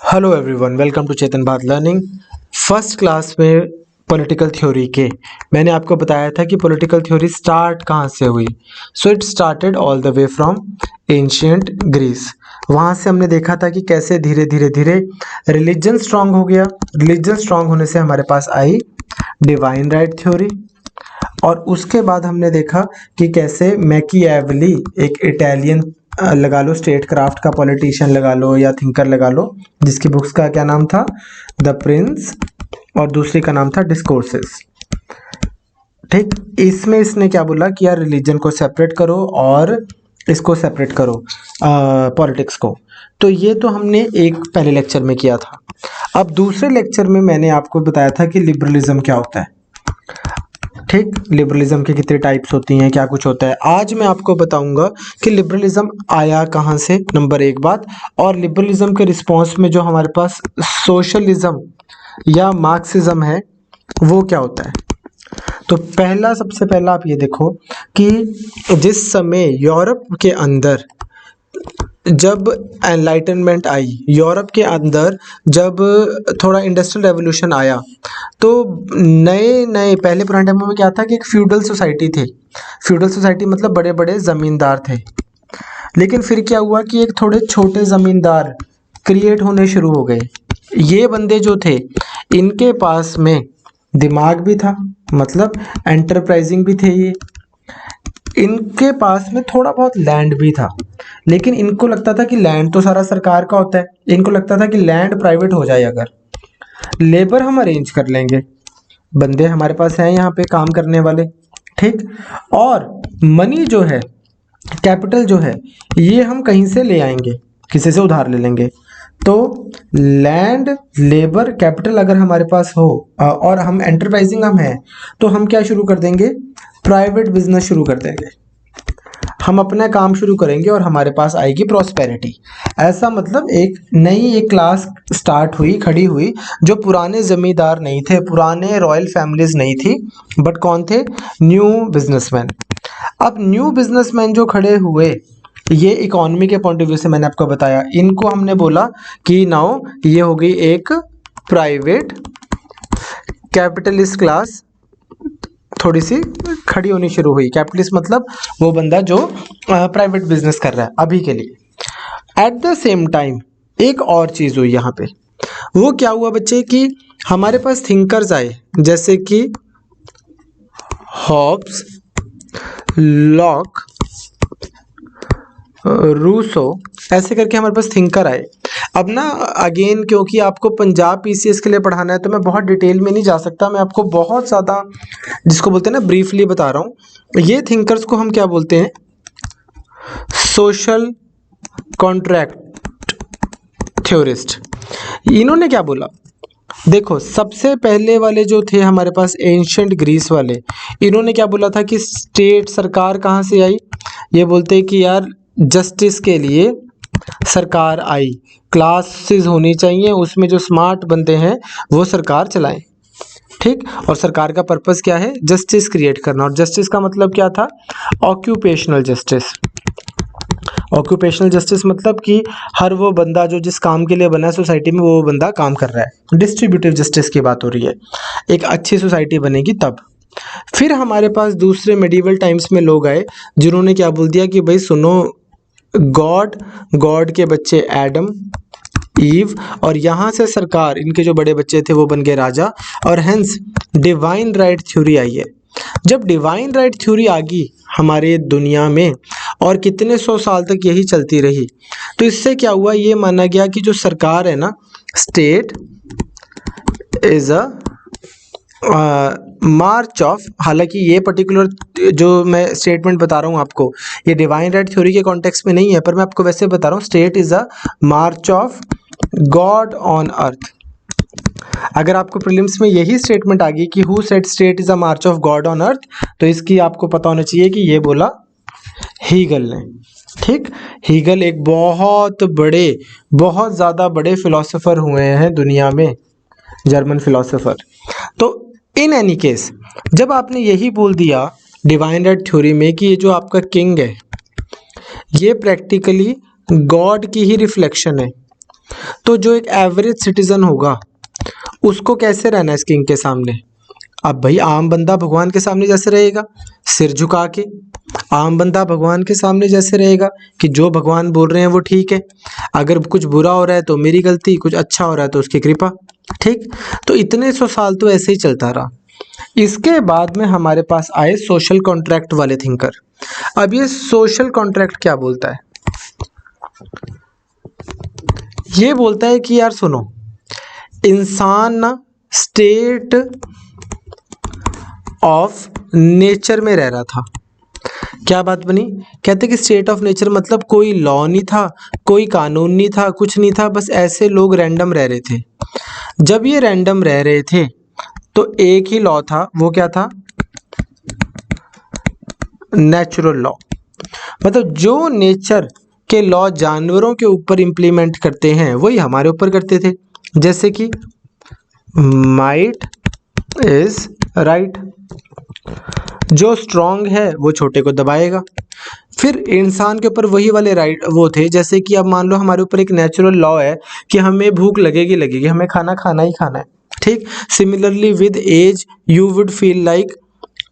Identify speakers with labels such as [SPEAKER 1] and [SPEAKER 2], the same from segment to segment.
[SPEAKER 1] Hello everyone, welcome to Chetan Bharat learning. First class में political theory के मैंने आपको बताया था कि पॉलिटिकल थ्योरी स्टार्ट कहाँ से हुई। So it started all the way from ancient Greece. वहाँ से हमने देखा था कि कैसे धीरे धीरे धीरे रिलीजन स्ट्रांग हो गया। रिलीजन स्ट्रांग होने से हमारे पास आई डिवाइन राइट थ्योरी, और उसके बाद हमने देखा कि कैसे मैकियावेली, एक इटालियन लगा लो, स्टेट क्राफ्ट का पॉलिटिशियन लगा लो या थिंकर लगा लो, जिसकी बुक्स का क्या नाम था, द प्रिंस, और दूसरी का नाम था डिस्कोर्सेस। ठीक, इसमें इसने क्या बोला कि यार रिलीजन को सेपरेट करो और इसको सेपरेट करो, पॉलिटिक्स को। तो ये तो हमने एक पहले लेक्चर में किया था। अब दूसरे लेक्चर में मैंने आपको बताया था कि लिबरलिज्म क्या होता है। ठीक, लिबरलिज्म के कितने टाइप्स होती हैं, क्या कुछ होता है। आज मैं आपको बताऊंगा कि लिबरलिज्म आया कहाँ से, नंबर एक बात, और लिबरलिज्म के रिस्पॉन्स में जो हमारे पास सोशलिज्म या मार्क्सिज्म है वो क्या होता है। तो सबसे पहला आप ये देखो कि जिस समय यूरोप के अंदर जब एनलाइटनमेंट आई, यूरोप के अंदर जब थोड़ा इंडस्ट्रियल रेवोल्यूशन आया, तो नए नए पहले पुराने टाइमों में क्या था कि एक फ्यूडल सोसाइटी थी। फ्यूडल सोसाइटी मतलब बड़े बड़े ज़मींदार थे। लेकिन फिर क्या हुआ कि एक थोड़े छोटे ज़मींदार क्रिएट होने शुरू हो गए। ये बंदे जो थे, इनके पास में दिमाग भी था, मतलब एंटरप्राइजिंग भी थे ये। इनके पास में थोड़ा बहुत लैंड भी था, लेकिन इनको लगता था कि लैंड तो सारा सरकार का होता है। इनको लगता था कि लैंड प्राइवेट हो जाए, अगर लेबर हम अरेंज कर लेंगे, बंदे हमारे पास हैं यहाँ पे काम करने वाले। ठीक, और मनी जो है, कैपिटल जो है, ये हम कहीं से ले आएंगे, किसी से उधार ले लेंगे। तो लैंड, लेबर, कैपिटल अगर हमारे पास हो और हम एंटरप्राइजिंग हम हैं, तो हम क्या शुरू कर देंगे, प्राइवेट बिजनेस शुरू कर देंगे। हम अपना काम शुरू करेंगे और हमारे पास आएगी प्रॉस्पेरिटी। ऐसा मतलब एक क्लास स्टार्ट हुई, खड़ी हुई, जो पुराने जमींदार नहीं थे, पुराने रॉयल फैमिलीज नहीं थी, बट कौन थे, न्यू बिजनेसमैन। अब न्यू बिजनेसमैन जो खड़े हुए, ये इकोनॉमी के पॉइंट ऑफ व्यू से मैंने आपको बताया, इनको हमने बोला कि नाउ ये हो गई एक प्राइवेट कैपिटलिस्ट क्लास, थोड़ी सी खड़ी होनी शुरू हुई। कैपिटलिस्ट मतलब वो बंदा जो प्राइवेट बिजनेस कर रहा है अभी के लिए। एट द सेम टाइम एक और चीज हुई यहाँ पे। वो क्या हुआ बच्चे कि हमारे पास थिंकर्स आए, जैसे कि हॉब्स, लॉक, रूसो, ऐसे करके हमारे पास थिंकर आए। अब ना अगेन, क्योंकि आपको पंजाब पीसीएस के लिए पढ़ाना है, तो मैं बहुत डिटेल में नहीं जा सकता। मैं आपको बहुत ज़्यादा, जिसको बोलते हैं ना, ब्रीफली बता रहा हूँ। ये थिंकर्स को हम क्या बोलते हैं, सोशल कॉन्ट्रैक्ट थ्योरिस्ट। इन्होंने क्या बोला, देखो सबसे पहले वाले जो थे हमारे पास एंशियंट ग्रीस वाले, इन्होंने क्या बोला था कि स्टेट, सरकार कहाँ से आई, ये बोलते हैं कि यार जस्टिस के लिए सरकार आई, क्लासेस होनी चाहिए, उसमें जो स्मार्ट बंदे हैं वो सरकार चलाएं। ठीक, और सरकार का पर्पस क्या है, जस्टिस क्रिएट करना। और जस्टिस का मतलब क्या था, ऑक्यूपेशनल जस्टिस। ऑक्यूपेशनल जस्टिस मतलब कि हर वो बंदा जो जिस काम के लिए बना है सोसाइटी में, वो बंदा काम कर रहा है। डिस्ट्रीब्यूटिव जस्टिस की बात हो रही है। एक अच्छी सोसाइटी बनेगी तब। फिर हमारे पास दूसरे मेडिवल टाइम्स में लोग आए, जिन्होंने क्या बोल दिया कि भाई सुनो, गॉड के बच्चे एडम, ईव, और यहाँ से सरकार, इनके जो बड़े बच्चे थे वो बन गए राजा, और हेंस डिवाइन राइट थ्योरी आई है। जब डिवाइन राइट थ्योरी आ गई हमारे दुनिया में, और कितने 100 साल तक यही चलती रही, तो इससे क्या हुआ, ये माना गया कि जो सरकार है ना, state is a March of, हालांकि ये पर्टिकुलर जो मैं स्टेटमेंट बता रहा हूँ आपको, ये डिवाइन राइट थ्योरी के कॉन्टेक्स्ट में नहीं है, पर मैं आपको वैसे बता रहा हूँ, state is a March of God on earth. अगर आपको प्रीलिम्स में यही स्टेटमेंट आ गई कि who said state is a March of God on earth, तो इसकी आपको पता होना चाहिए कि ये बोला हीगल ने। ठीक, हीगल एक बहुत ज़्यादा बड़े फिलोसोफर हुए हैं दुनिया में, जर्मन फिलोसोफर। तो इन एनी केस, जब आपने यही बोल दिया डिवाइन राइट थ्योरी में कि ये जो आपका किंग है, ये प्रैक्टिकली गॉड की ही रिफ्लेक्शन है, तो जो एक एवरेज सिटीजन होगा उसको कैसे रहना है इस किंग के सामने। अब भाई आम बंदा भगवान के सामने जैसे रहेगा, सिर झुका के। आम बंदा भगवान के सामने जैसे रहेगा कि जो भगवान बोल रहे हैं वो ठीक है, अगर कुछ बुरा हो रहा है तो मेरी गलती, कुछ अच्छा हो रहा है तो उसकी कृपा। ठीक, तो इतने 100 साल तो ऐसे ही चलता रहा। इसके बाद में हमारे पास आए सोशल कॉन्ट्रैक्ट वाले थिंकर। अब ये सोशल कॉन्ट्रैक्ट क्या बोलता है, ये बोलता है कि यार सुनो, इंसान ना स्टेट ऑफ नेचर में रह रहा था। क्या बात बनी, कहते कि स्टेट ऑफ नेचर मतलब कोई लॉ नहीं था, कोई कानून नहीं था, कुछ नहीं था, बस ऐसे लोग रैंडम रह रहे थे। जब ये रैंडम रह रहे थे तो एक ही लॉ था, वो क्या था, नेचुरल लॉ। मतलब जो नेचर के लॉ जानवरों के ऊपर इंप्लीमेंट करते हैं वही हमारे ऊपर करते थे। जैसे कि माइट इज राइट, जो स्ट्रांग है वो छोटे को दबाएगा। फिर इंसान के ऊपर वही वाले राइट वो थे, जैसे कि अब मान लो हमारे ऊपर एक नेचुरल लॉ है कि हमें भूख लगेगी लगेगी, हमें खाना खाना ही खाना है। ठीक, similarly with as you would feel like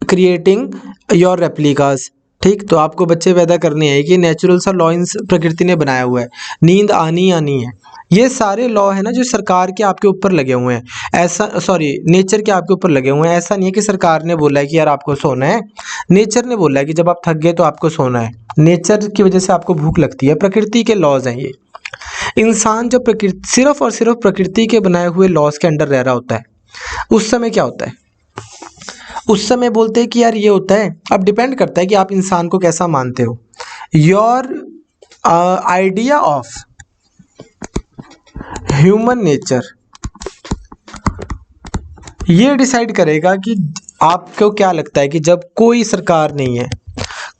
[SPEAKER 1] creating your replicas. ठीक, तो आपको बच्चे पैदा करने हैं, कि नेचुरल सा लॉ इन प्रकृति ने बनाया हुआ है, नींद आनी आनी है। ये सारे लॉ है ना जो सरकार के आपके ऊपर लगे हुए हैं, ऐसा सॉरी नेचर के आपके ऊपर लगे हुए हैं। ऐसा नहीं है कि सरकार ने बोला है कि यार आपको सोना है, नेचर ने बोला है कि जब आप थक गए तो आपको सोना है। नेचर की वजह से आपको भूख लगती है, प्रकृति के लॉज हैं ये। इंसान जब प्रकृति सिर्फ और सिर्फ प्रकृति के बनाए हुए लॉज के अंडर रह रहा होता है, उस समय क्या होता है, उस समय बोलते हैं कि यार ये होता है। अब डिपेंड करता है कि आप इंसान को कैसा मानते हो। Your idea of human nature ये डिसाइड करेगा कि आपको क्या लगता है कि जब कोई सरकार नहीं है,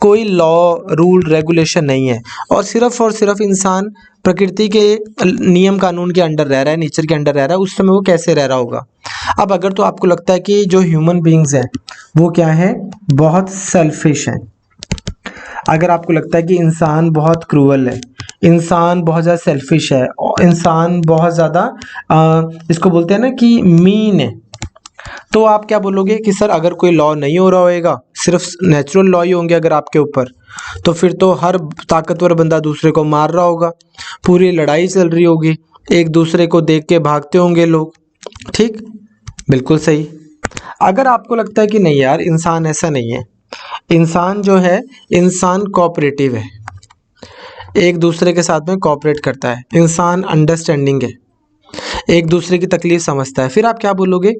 [SPEAKER 1] कोई लॉ रूल रेगुलेशन नहीं है, और सिर्फ इंसान प्रकृति के नियम कानून के अंडर रह रहा है, नेचर के अंडर रह रहा है, उस समय वो कैसे रह रहा होगा। अब अगर तो आपको लगता है कि जो ह्यूमन बीइंग्स हैं वो क्या है, बहुत सेल्फिश हैं, अगर आपको लगता है कि इंसान बहुत क्रूअल है, इंसान बहुत ज़्यादा सेल्फिश है, और इंसान बहुत ज़्यादा इसको बोलते हैं ना कि मीन है, तो आप क्या बोलोगे कि सर अगर कोई लॉ नहीं हो रहा होएगा, सिर्फ नेचुरल लॉ ही होंगे अगर आपके ऊपर, तो फिर तो हर ताकतवर बंदा दूसरे को मार रहा होगा, पूरी लड़ाई चल रही होगी, एक दूसरे को देख के भागते होंगे लोग। ठीक, बिल्कुल सही। अगर आपको लगता है कि नहीं यार इंसान ऐसा नहीं है, इंसान जो है, इंसान कोऑपरेटिव है, एक दूसरे के साथ में कोऑपरेट करता है, इंसान अंडरस्टैंडिंग है, एक दूसरे की तकलीफ समझता है, फिर आप क्या बोलोगे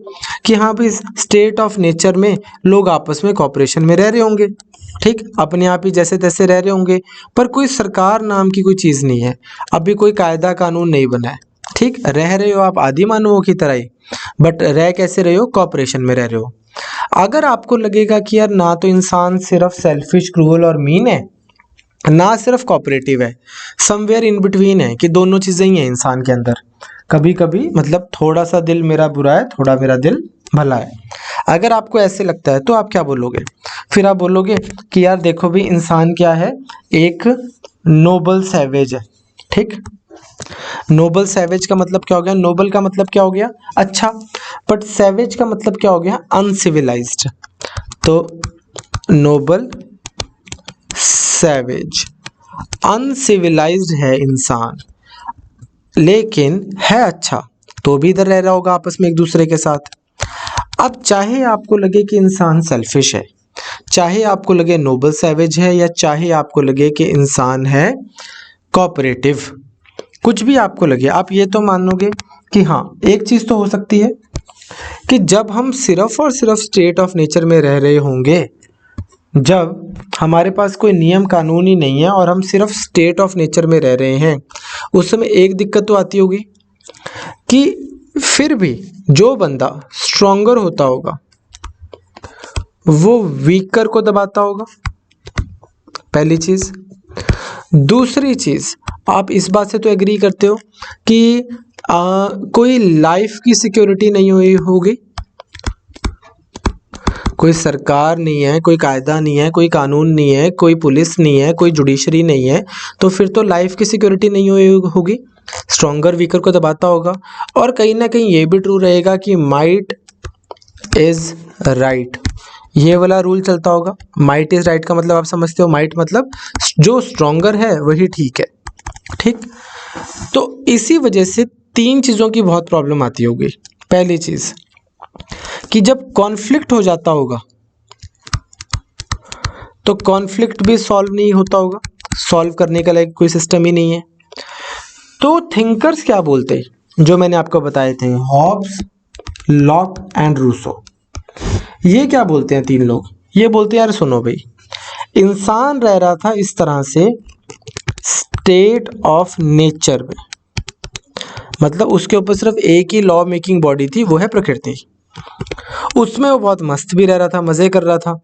[SPEAKER 1] कि हाँ भाई स्टेट ऑफ नेचर में लोग आपस में कोऑपरेशन में रह रहे होंगे। ठीक, अपने आप ही जैसे तैसे रह रहे होंगे, पर कोई सरकार नाम की कोई चीज़ नहीं है, अभी कोई कायदा कानून नहीं बना है। ठीक, रह रहे हो आप आदि मानवों की तरह ही, बट रह कैसे रहे हो, कोऑपरेशन में रह रहे हो। अगर आपको लगेगा कि यार ना तो इंसान सिर्फ सेल्फिश क्रूअल और मीन है, ना सिर्फ कोऑपरेटिव है, समवेयर इन बिटवीन है, कि दोनों चीज़ें ही हैं इंसान के अंदर, कभी कभी मतलब थोड़ा सा दिल मेरा बुरा है, थोड़ा मेरा दिल भला है, अगर आपको ऐसे लगता है तो आप क्या बोलोगे, फिर आप बोलोगे कि यार देखो भी इंसान क्या है, एक नोबल सैवेज है। ठीक, नोबल सैवेज का मतलब क्या हो गया, नोबल का मतलब क्या हो गया अच्छा, बट सैवेज का मतलब क्या हो गया, अनसिविलाइज्ड। तो नोबल सैवेज, अनसिविलाइज्ड है इंसान, लेकिन है अच्छा, तो भी इधर रह रहा होगा आपस में एक दूसरे के साथ। अब चाहे आपको लगे कि इंसान सेल्फिश है, चाहे आपको लगे नोबल सैवेज है, या चाहे आपको लगे कि इंसान है कोऑपरेटिव, कुछ भी आपको लगे, आप ये तो मानोगे कि हाँ एक चीज़ तो हो सकती है कि जब हम सिर्फ और सिर्फ स्टेट ऑफ नेचर में रह रहे होंगे, जब हमारे पास कोई नियम कानून ही नहीं है और हम सिर्फ स्टेट ऑफ नेचर में रह रहे हैं, उस समय एक दिक्कत तो आती होगी कि फिर भी जो बंदा स्ट्रॉन्गर होता होगा वो वीकर को दबाता होगा, पहली चीज़। दूसरी चीज़, आप इस बात से तो एग्री करते हो कि कोई लाइफ की सिक्योरिटी नहीं हुई होगी, कोई सरकार नहीं है, कोई कायदा नहीं है, कोई कानून नहीं है, कोई पुलिस नहीं है, कोई जुडिशरी नहीं है, तो फिर तो लाइफ की सिक्योरिटी नहीं हुई होगी। स्ट्रॉन्गर वीकर को दबाता होगा, और कहीं ना कहीं ये भी ट्रू रहेगा कि माइट इज राइट, ये वाला रूल चलता होगा। माइट इज राइट का मतलब आप समझते हो, माइट मतलब जो स्ट्रॉन्गर है वही ठीक है, ठीक। तो इसी वजह से तीन चीज़ों की बहुत प्रॉब्लम आती होगी। पहली चीज़ कि जब कॉन्फ्लिक्ट हो जाता होगा तो कॉन्फ्लिक्ट भी सॉल्व नहीं होता होगा, सॉल्व करने का लाइक कोई सिस्टम ही नहीं है। तो थिंकर्स क्या बोलते हैं, जो मैंने आपको बताए थे, हॉब्स, लॉक एंड रूसो, ये क्या बोलते हैं तीन लोग, ये बोलते हैं यार सुनो भाई, इंसान रह रहा था इस तरह से स्टेट ऑफ नेचर में, मतलब उसके ऊपर सिर्फ एक ही लॉ मेकिंग बॉडी थी, वो है प्रकृति। उसमें वो बहुत मस्त भी रह रहा था, मज़े कर रहा था,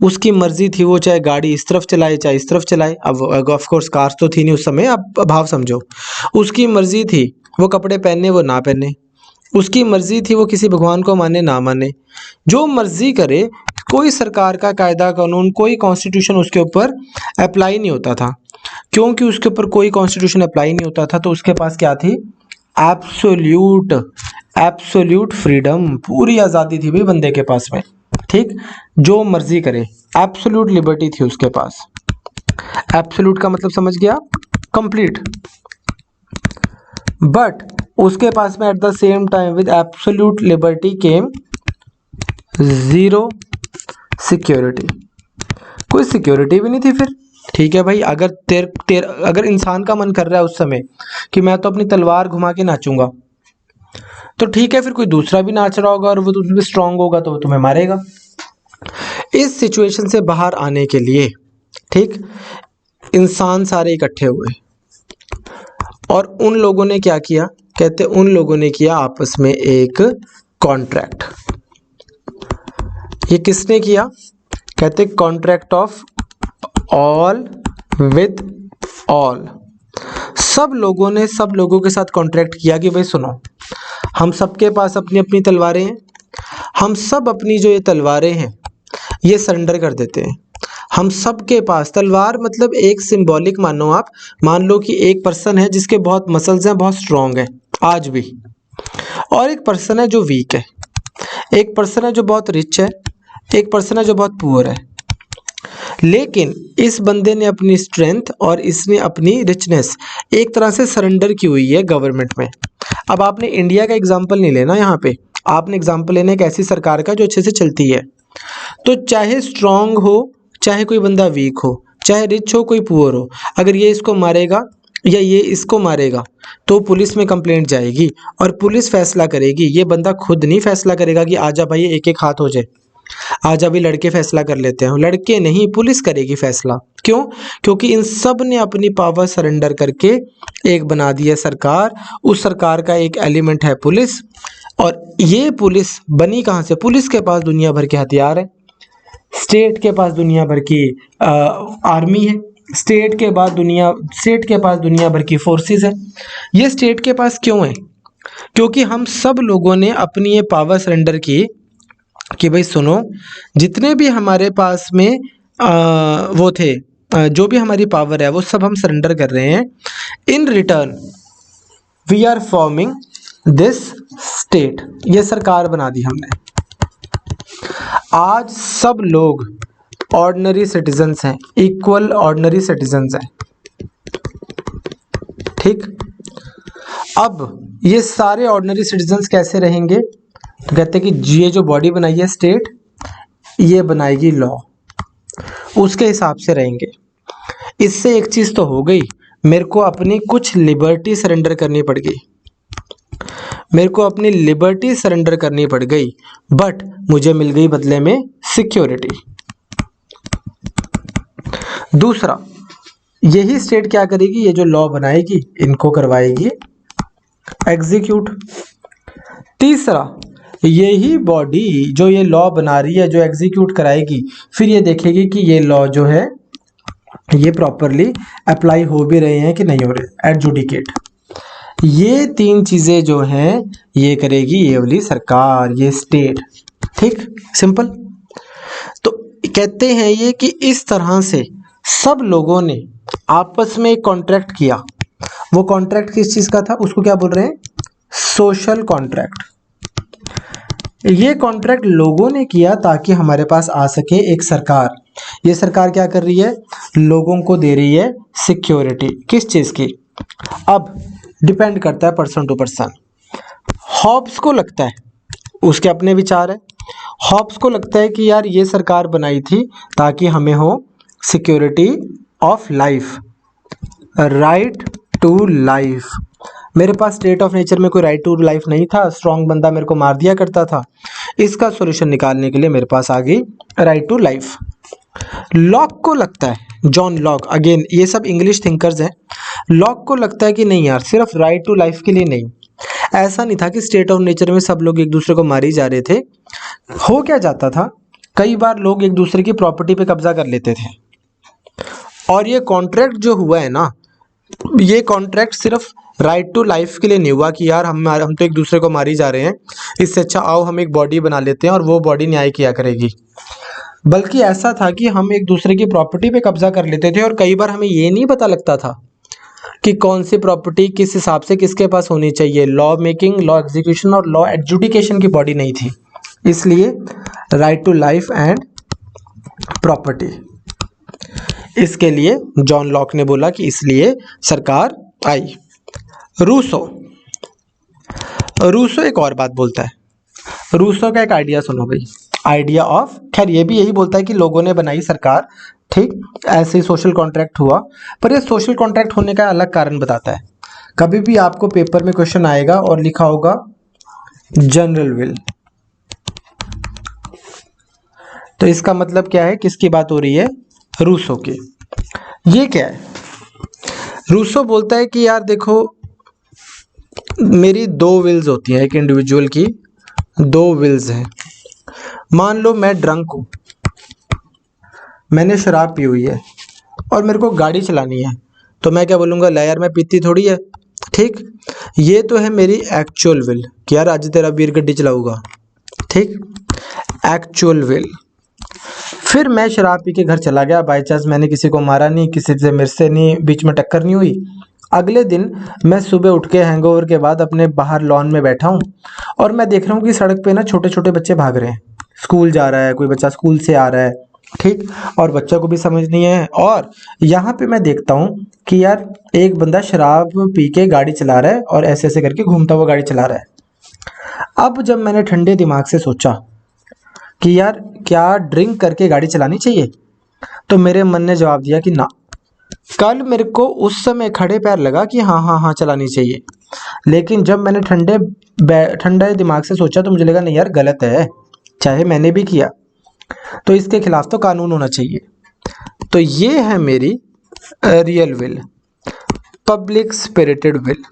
[SPEAKER 1] उसकी मर्जी थी, वो चाहे गाड़ी इस तरफ चलाए चाहे इस तरफ चलाए। अब ऑफ कोर्स कार्स तो थी नहीं उस समय, आप भाव समझो। उसकी मर्जी थी वो कपड़े पहने वो ना पहने, उसकी मर्जी थी वो किसी भगवान को माने ना माने, जो मर्जी करे। कोई सरकार का कायदा कानून, कोई कॉन्स्टिट्यूशन उसके ऊपर अप्लाई नहीं होता था। क्योंकि उसके ऊपर कोई कॉन्स्टिट्यूशन अप्लाई नहीं होता था तो उसके पास क्या थी, एब्सोल्यूट एब्सोल्यूट फ्रीडम, पूरी आज़ादी थी भाई बंदे के पास में, ठीक, जो मर्जी करे, एब्सोल्यूट लिबर्टी थी उसके पास। एब्सोल्यूट का मतलब समझ गया, कंप्लीट। बट उसके पास में at the same time with absolute liberty came zero security, कोई सिक्योरिटी भी नहीं थी फिर। ठीक है भाई, अगर अगर इंसान का मन कर रहा है उस समय कि मैं तो अपनी तलवार घुमा के नाचूंगा, तो ठीक है, फिर कोई दूसरा भी नाच रहा होगा और वो तुमसे स्ट्रांग होगा तो वो तुम्हें मारेगा। इस सिचुएशन से बाहर आने के लिए, ठीक, इंसान सारे इकट्ठे हुए और उन लोगों ने क्या किया, कहते उन लोगों ने किया आपस में एक कॉन्ट्रैक्ट। ये किसने किया, कहते contract of all with all. सब लोगों ने सब लोगों के साथ कॉन्ट्रैक्ट किया कि भाई सुनो, हम सबके पास अपनी अपनी तलवारें हैं, हम सब अपनी जो ये तलवारें हैं ये सरेंडर कर देते हैं। हम सब के पास तलवार मतलब एक सिंबॉलिक, मानो आप मान लो कि एक पर्सन है जिसके बहुत मसल्स हैं, बहुत स्ट्रांग है आज भी, और एक पर्सन है जो वीक है, एक पर्सन है जो बहुत रिच है, एक पर्सन है जो बहुत पुअर है। लेकिन इस बंदे ने अपनी स्ट्रेंथ और इसने अपनी रिचनेस एक तरह से सरेंडर की हुई है गवर्नमेंट में। अब आपने इंडिया का एग्जाम्पल नहीं लेना यहाँ पे, आपने एग्जाम्पल लेना एक ऐसी सरकार का जो अच्छे से चलती है। तो चाहे स्ट्रांग हो, चाहे कोई बंदा वीक हो, चाहे रिच हो कोई पुअर हो, अगर ये इसको मारेगा या ये इसको मारेगा तो पुलिस में कंप्लेंट जाएगी और पुलिस फैसला करेगी। ये बंदा खुद नहीं फैसला करेगा कि आजा भाई एक एक हाथ हो जाए, आज अभी लड़के फैसला कर लेते हैं, लड़के नहीं, पुलिस करेगी फैसला। क्यों, क्योंकि इन सब ने अपनी पावर सरेंडर करके एक बना दी है सरकार। उस सरकार का एक एलिमेंट है पुलिस, और ये पुलिस बनी कहाँ से, पुलिस के पास दुनिया भर के हथियार है, स्टेट के पास दुनिया भर की आर्मी है, स्टेट के पास दुनिया भर की फोर्सेस है। ये स्टेट के पास क्यों है, क्योंकि हम सब लोगों ने अपनी ये पावर सरेंडर की कि भाई सुनो, जितने भी हमारे पास में वो थे, जो भी हमारी पावर है वो सब हम सरेंडर कर रहे हैं। In return we are forming this state, ये सरकार बना दी हमने। आज सब लोग ऑर्डिनरी सिटीजन्स हैं, इक्वल ऑर्डिनरी सिटीजन्स हैं, ठीक। अब ये सारे ऑर्डिनरी सिटीजन्स कैसे रहेंगे, तो कहते हैं कि ये जो बॉडी बनाई है स्टेट, ये बनाएगी लॉ, उसके हिसाब से रहेंगे। इससे एक चीज़ तो हो गई, मेरे को अपनी कुछ लिबर्टी सरेंडर करनी पड़ गई, मेरे को अपनी लिबर्टी सरेंडर करनी पड़ गई, बट मुझे मिल गई बदले में सिक्योरिटी। दूसरा, यही स्टेट क्या करेगी, ये जो लॉ बनाएगी इनको करवाएगी एग्जीक्यूट। तीसरा, यही बॉडी जो ये लॉ बना रही है, जो एग्जीक्यूट कराएगी, फिर ये देखेगी कि ये लॉ जो है ये प्रॉपरली अप्लाई हो भी रहे हैं कि नहीं हो रहे, एडजुडिकेट। ये तीन चीज़ें जो हैं ये करेगी ये वाली सरकार, ये स्टेट, ठीक, सिंपल। तो कहते हैं ये कि इस तरह से सब लोगों ने आपस में एक कॉन्ट्रैक्ट किया, वो कॉन्ट्रैक्ट किस चीज का था, उसको क्या बोल रहे हैं, सोशल कॉन्ट्रैक्ट। ये कॉन्ट्रैक्ट लोगों ने किया ताकि हमारे पास आ सके एक सरकार। ये सरकार क्या कर रही है, लोगों को दे रही है सिक्योरिटी, किस चीज की, अब डिपेंड करता है पर्सन टू पर्सन। हॉब्स को लगता है, उसके अपने विचार है, हॉब्स को लगता है कि यार ये सरकार बनाई थी ताकि हमें हो security of life, right to life. मेरे पास स्टेट ऑफ नेचर में कोई राइट टू लाइफ नहीं था, स्ट्रॉन्ग बंदा मेरे को मार दिया करता था, इसका सॉल्यूशन निकालने के लिए मेरे पास आ गई राइट टू लाइफ। लॉक को लगता है, जॉन लॉक, अगेन ये सब इंग्लिश थिंकर्स हैं, लॉक को लगता है कि नहीं यार सिर्फ राइट टू लाइफ के लिए नहीं, ऐसा नहीं था कि स्टेट ऑफ नेचर में सब लोग एक दूसरे को मारे जा रहे थे। हो क्या जाता था, कई बार लोग एक दूसरे की प्रॉपर्टी पे कब्जा कर लेते थे, और ये कॉन्ट्रैक्ट जो हुआ है ना, ये कॉन्ट्रैक्ट सिर्फ राइट टू लाइफ के लिए नहीं हुआ कि यार हम तो एक दूसरे को मारी जा रहे हैं, इससे अच्छा आओ हम एक बॉडी बना लेते हैं और वो बॉडी न्याय किया करेगी, बल्कि ऐसा था कि हम एक दूसरे की प्रॉपर्टी पे कब्जा कर लेते थे, और कई बार हमें ये नहीं पता लगता था कि कौन सी प्रॉपर्टी किस हिसाब से किसके पास होनी चाहिए। लॉ मेकिंग, लॉ एग्जीक्यूशन और लॉ एडजुडिकेशन की बॉडी नहीं थी, इसलिए right to life and property, इसके लिए जॉन लॉक ने बोला कि इसलिए सरकार आई। रूसो एक और बात बोलता है, रूसो का एक आइडिया सुनो भाई, आइडिया ऑफ, खैर ये भी यही बोलता है कि लोगों ने बनाई सरकार, ठीक, ऐसे ही सोशल कॉन्ट्रैक्ट हुआ, पर ये सोशल कॉन्ट्रैक्ट होने का अलग कारण बताता है। कभी भी आपको पेपर में क्वेश्चन आएगा और लिखा होगा जनरल विल, तो इसका मतलब क्या है, किसकी बात हो रही है, रूसो की। ये क्या है, रूसो बोलता है कि यार देखो मेरी दो विल्स होती हैं, एक इंडिविजुअल की दो विल्स हैं। मान लो मैं ड्रंक हूँ, मैंने शराब पी हुई है और मेरे को गाड़ी चलानी है, तो मैं क्या बोलूँगा, ला यार मैं पीती थोड़ी है, ठीक, ये तो है मेरी एक्चुअल विल कि यार आज तेरा बीर गड्डी चलाऊंगा, ठीक, एक्चुअल विल। फिर मैं शराब पी के घर चला गया, बाई चांस मैंने किसी को मारा नहीं, किसी से मेरे से नहीं बीच में टक्कर नहीं हुई। अगले दिन मैं सुबह उठ के हैंगओवर के बाद अपने बाहर लॉन में बैठा हूँ और मैं देख रहा हूँ कि सड़क पे ना छोटे छोटे बच्चे भाग रहे हैं, स्कूल जा रहा है, कोई बच्चा स्कूल से आ रहा है, ठीक, और बच्चों को भी समझ नहीं है, और यहाँ पे मैं देखता हूँ कि यार एक बंदा शराब पी के गाड़ी चला रहा है और ऐसे ऐसे करके घूमता हुआ गाड़ी चला रहा है। अब जब मैंने ठंडे दिमाग से सोचा कि यार क्या ड्रिंक करके गाड़ी चलानी चाहिए, तो मेरे मन ने जवाब दिया कि ना। कल मेरे को उस समय खड़े पैर लगा कि हाँ हाँ हाँ चलानी चाहिए, लेकिन जब मैंने ठंडे दिमाग से सोचा तो मुझे लगा नहीं यार गलत है, चाहे मैंने भी किया तो इसके खिलाफ तो कानून होना चाहिए। तो ये है मेरी real will, public spirited will.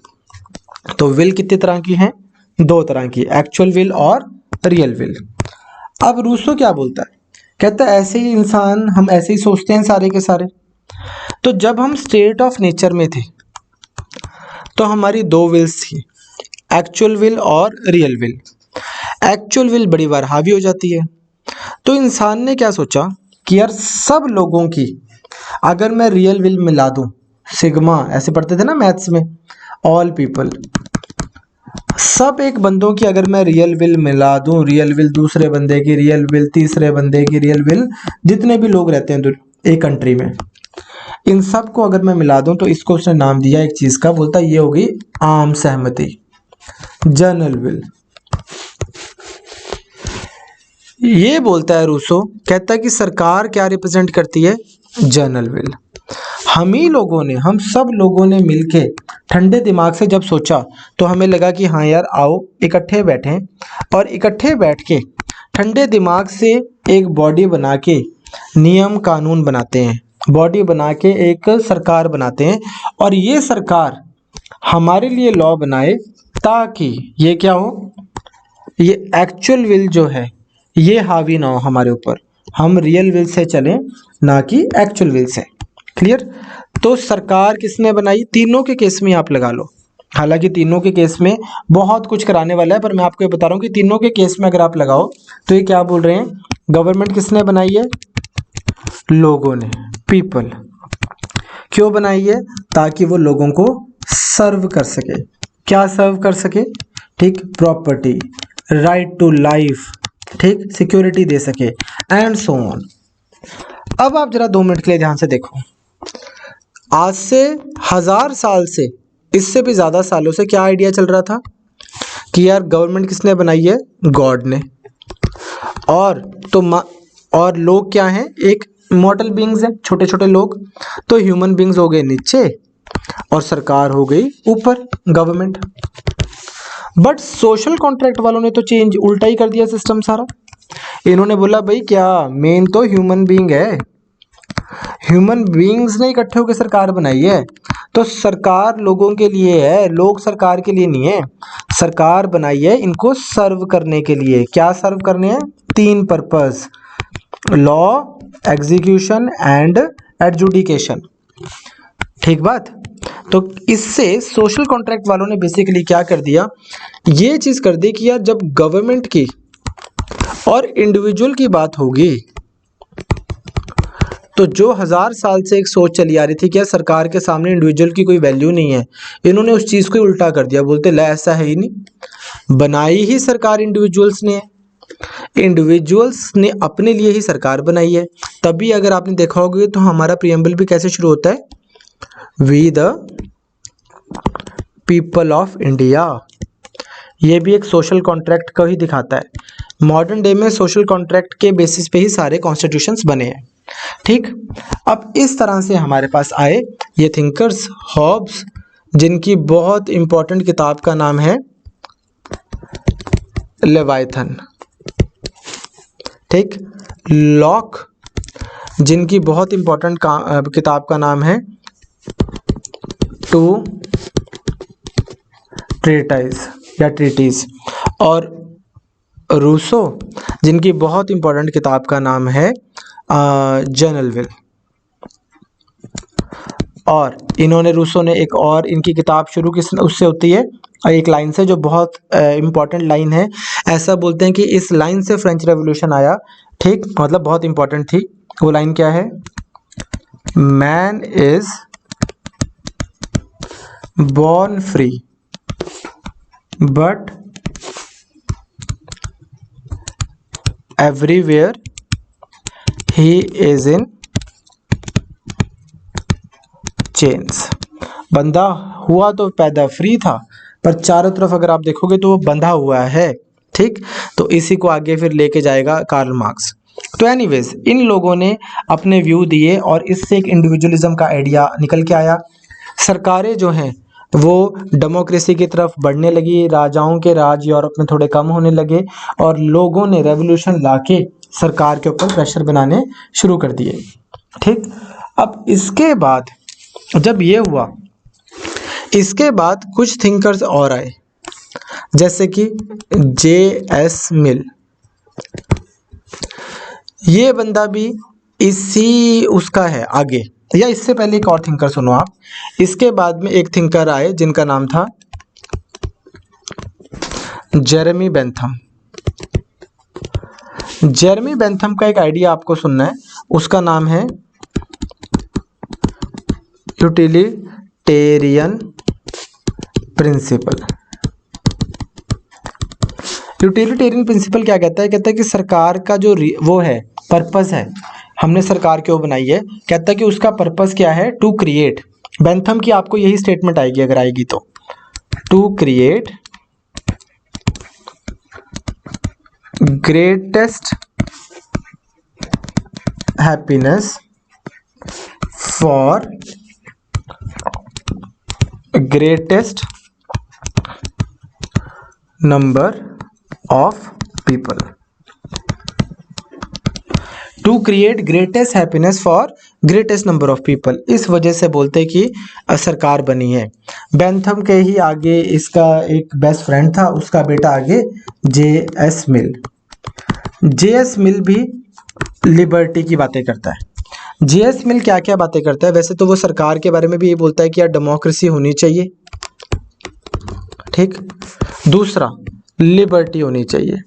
[SPEAKER 1] तो विल कितनी तरह की है, दो तरह की, एक्चुअल विल और रियल विल। अब रूसो क्या बोलता है, कहता है ऐसे ही इंसान, हम ऐसे ही सोचते हैं सारे के सारे। तो जब हम स्टेट ऑफ नेचर में थे तो हमारी दो विल्स थी, एक्चुअल विल और रियल विल। एक्चुअल विल बड़ी बार हावी हो जाती है, तो इंसान ने क्या सोचा कि यार सब लोगों की अगर मैं रियल विल मिला दूं, सिग्मा ऐसे पढ़ते थे ना मैथ्स में, ऑल पीपल, सब एक बंदों की अगर मैं रियल विल मिला दूं, रियल विल दूसरे बंदे की, रियल विल तीसरे बंदे की, रियल विल जितने भी लोग रहते हैं एक कंट्री में, इन सब को अगर मैं मिला दूं, तो इसको उसने नाम दिया एक चीज का, बोलता ये होगी आम सहमति, जनरल विल। ये बोलता है रूसो, कहता है कि सरकार क्या रिप्रेजेंट करती है, जनरल विल। हम ही लोगों ने, हम सब लोगों ने मिलके ठंडे दिमाग से जब सोचा तो हमें लगा कि हाँ यार आओ इकट्ठे बैठें और इकट्ठे बैठ के ठंडे दिमाग से एक बॉडी बना के नियम कानून बनाते हैं, बॉडी बना के एक सरकार बनाते हैं, और ये सरकार हमारे लिए लॉ बनाए ताकि ये क्या हो, ये एक्चुअल विल जो है ये हावी ना हो हमारे ऊपर, हम रियल विल से चलें ना कि एक्चुअल विल से। क्लियर। तो सरकार किसने बनाई, तीनों के केस में आप लगा लो, हालांकि तीनों के केस में बहुत कुछ कराने वाला है, पर मैं आपको ये बता रहा हूँ कि तीनों के केस में अगर आप लगाओ तो ये क्या बोल रहे हैं, गवर्नमेंट किसने बनाई है, लोगों ने, पीपल। क्यों बनाई है, ताकि वो लोगों को सर्व कर सके। क्या सर्व कर सके? ठीक, प्रॉपर्टी, राइट टू लाइफ, ठीक, सिक्योरिटी दे सके, एंड सो ऑन। अब आप जरा 2 मिनट के लिए ध्यान से देखो, आज से 1000 साल से, इससे भी ज्यादा सालों से क्या आइडिया चल रहा था कि यार गवर्नमेंट किसने बनाई है? गॉड ने। और और लोग क्या हैं? एक मॉर्टल बींग्स हैं, छोटे छोटे लोग। तो ह्यूमन बींग्स हो गए नीचे और सरकार हो गई ऊपर, गवर्नमेंट। बट सोशल कॉन्ट्रैक्ट वालों ने तो चेंज, उल्टा ही कर दिया सिस्टम सारा। इन्होंने बोला भाई क्या, मेन तो ह्यूमन बींग है, ह्यूमन बींग्स ने इकट्ठे होकर सरकार बनाई है, तो सरकार लोगों के लिए है, लोग सरकार के लिए नहीं है। सरकार बनाई है इनको सर्व करने के लिए। क्या सर्व करने हैं? 3 purpose, law, execution and adjudication. ठीक बात। तो इससे सोशल कॉन्ट्रैक्ट वालों ने बेसिकली क्या कर दिया, ये चीज कर दी कि यार जब गवर्नमेंट की और इंडिविजुअल की बात होगी, तो जो 1000 साल से एक सोच चली आ रही थी कि यार सरकार के सामने इंडिविजुअल की कोई वैल्यू नहीं है, इन्होंने उस चीज को उल्टा कर दिया। बोलते ला ऐसा है ही नहीं, बनाई ही सरकार इंडिविजुअल्स ने है, इंडिविजुअल्स ने अपने लिए ही सरकार बनाई है। तभी अगर आपने देखा होगा तो हमारा प्रीएम्बल भी कैसे शुरू होता है? We the people of India. ये भी एक सोशल कॉन्ट्रैक्ट को ही दिखाता है। मॉडर्न डे में सोशल कॉन्ट्रैक्ट के बेसिस पे ही सारे कॉन्स्टिट्यूशंस बने हैं। ठीक, अब इस तरह से हमारे पास आए ये थिंकर्स, हॉब्स, जिनकी बहुत इंपॉर्टेंट किताब का नाम है लेवाइथन। ठीक, लॉक, जिनकी बहुत इंपॉर्टेंट किताब का नाम है टू ट्रीटाइज या ट्रीटीज, और रूसो, जिनकी बहुत इंपॉर्टेंट किताब का नाम है जनरल। और इन्होंने, रूसो ने एक और इनकी किताब शुरू की, उससे होती है एक लाइन से जो बहुत इंपॉर्टेंट लाइन है। ऐसा बोलते हैं कि इस लाइन से फ्रेंच रेवोल्यूशन आया। ठीक, मतलब बहुत इंपॉर्टेंट थी। वो लाइन क्या है? Man is born free but everywhere he is in chains। बंदा हुआ तो पैदा फ्री था, पर चारों तरफ अगर आप देखोगे तो वो बंधा हुआ है। ठीक, तो इसी को आगे फिर लेके जाएगा कार्ल मार्क्स। तो एनीवेज, इन लोगों ने अपने व्यू दिए और इससे एक इंडिविजुअलिज्म का आइडिया निकल के आया। सरकारें जो हैं वो डेमोक्रेसी की तरफ बढ़ने लगी, राजाओं के राज यूरोप में थोड़े कम होने लगे और लोगों ने रेवोल्यूशन लाके सरकार के ऊपर प्रेशर बनाने शुरू कर दिए। ठीक, अब इसके बाद जब ये हुआ, इसके बाद कुछ थिंकर्स और आए, जैसे कि J.S. मिल। ये बंदा भी इसी उसका है आगे, या इससे पहले एक और थिंकर सुनो आप। इसके बाद में एक थिंकर आए जिनका नाम था जेरेमी बेंथम। जेरेमी बेंथम का एक आइडिया आपको सुनना है, उसका नाम है यूटिलिटेरियन प्रिंसिपल। यूटिलिटेरियन प्रिंसिपल क्या कहता है? कहता है कि सरकार का जो वो है, पर्पस है, हमने सरकार क्यों बनाई है, कहता है कि उसका पर्पस क्या है? To create. बेंथम की आपको यही स्टेटमेंट आएगी, अगर आएगी तो, to create greatest happiness for greatest number of people. To create greatest happiness for greatest number of people. इस वजह से बोलते कि सरकार बनी है। बेंथम के ही आगे इसका एक बेस्ट फ्रेंड था, उसका बेटा आगे J.S. मिल। J.S. मिल भी लिबर्टी की बातें करता है। J.S. मिल क्या क्या बातें करता है? वैसे तो वो सरकार के बारे में भी ये बोलता है कि यार डेमोक्रेसी होनी चाहिए। ठीक, दूसरा लिबर्टी होनी चाहिए,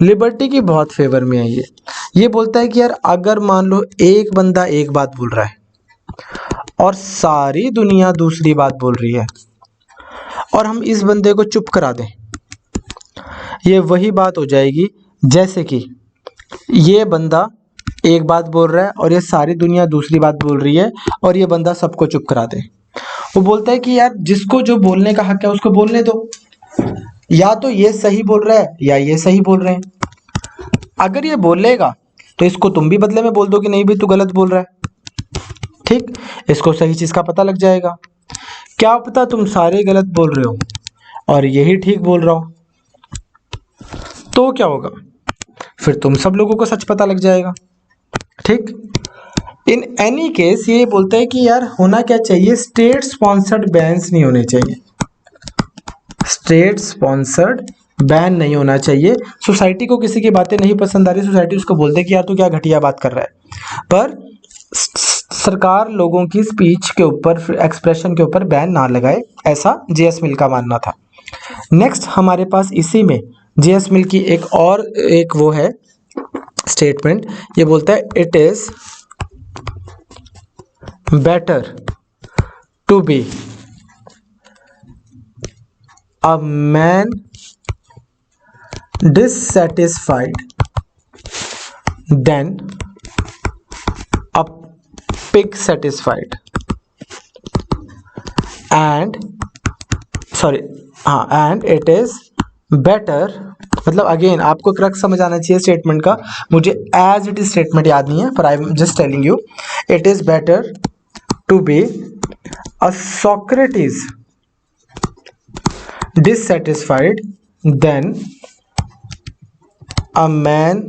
[SPEAKER 1] लिबर्टी की बहुत फेवर में है ये बोलता है कि यार अगर मान लो एक बंदा एक बात बोल रहा है और सारी दुनिया दूसरी बात बोल रही है, और हम इस बंदे को चुप करा दें, ये वही बात हो जाएगी जैसे कि ये बंदा एक बात बोल रहा है और ये सारी दुनिया दूसरी बात बोल रही है और ये बंदा सबको चुप करा दे। वो बोलता है कि यार जिसको जो बोलने का हक है उसको बोलने दो, या तो ये सही बोल रहा है या ये सही बोल रहे हैं। अगर ये बोलेगा तो इसको तुम भी बदले में बोल दो कि नहीं भाई तू गलत बोल रहा है, ठीक, इसको सही चीज का पता लग जाएगा। क्या पता तुम सारे गलत बोल रहे हो और यही ठीक बोल रहा हो, तो क्या होगा, फिर तुम सब लोगों को सच पता लग जाएगा, ठीक। इन एनी केस ये बोलता है कि यार होना क्या चाहिए, स्टेट स्पॉन्सर्ड बैन्स नहीं होने चाहिए, स्टेट स्पॉन्सर्ड बैन नहीं होना चाहिए। सोसाइटी को किसी की बातें नहीं पसंद आ रही, सोसाइटी उसको बोलते कि यार तू क्या घटिया बात कर रहा है, पर सरकार लोगों की स्पीच के ऊपर, एक्सप्रेशन के ऊपर बैन ना लगाए, ऐसा जेएस मिल का मानना था। नेक्स्ट हमारे पास इसी में जेएस मिल की एक वो है स्टेटमेंट, ये बोलता है it is better to be a man dissatisfied than a pig satisfied and and it is better, मतलब अगेन आपको क्रक्स समझ आना चाहिए स्टेटमेंट का, मुझे एज इट इज स्टेटमेंट याद नहीं है पर I am just telling you, it is better to be a Socrates dissatisfied than a man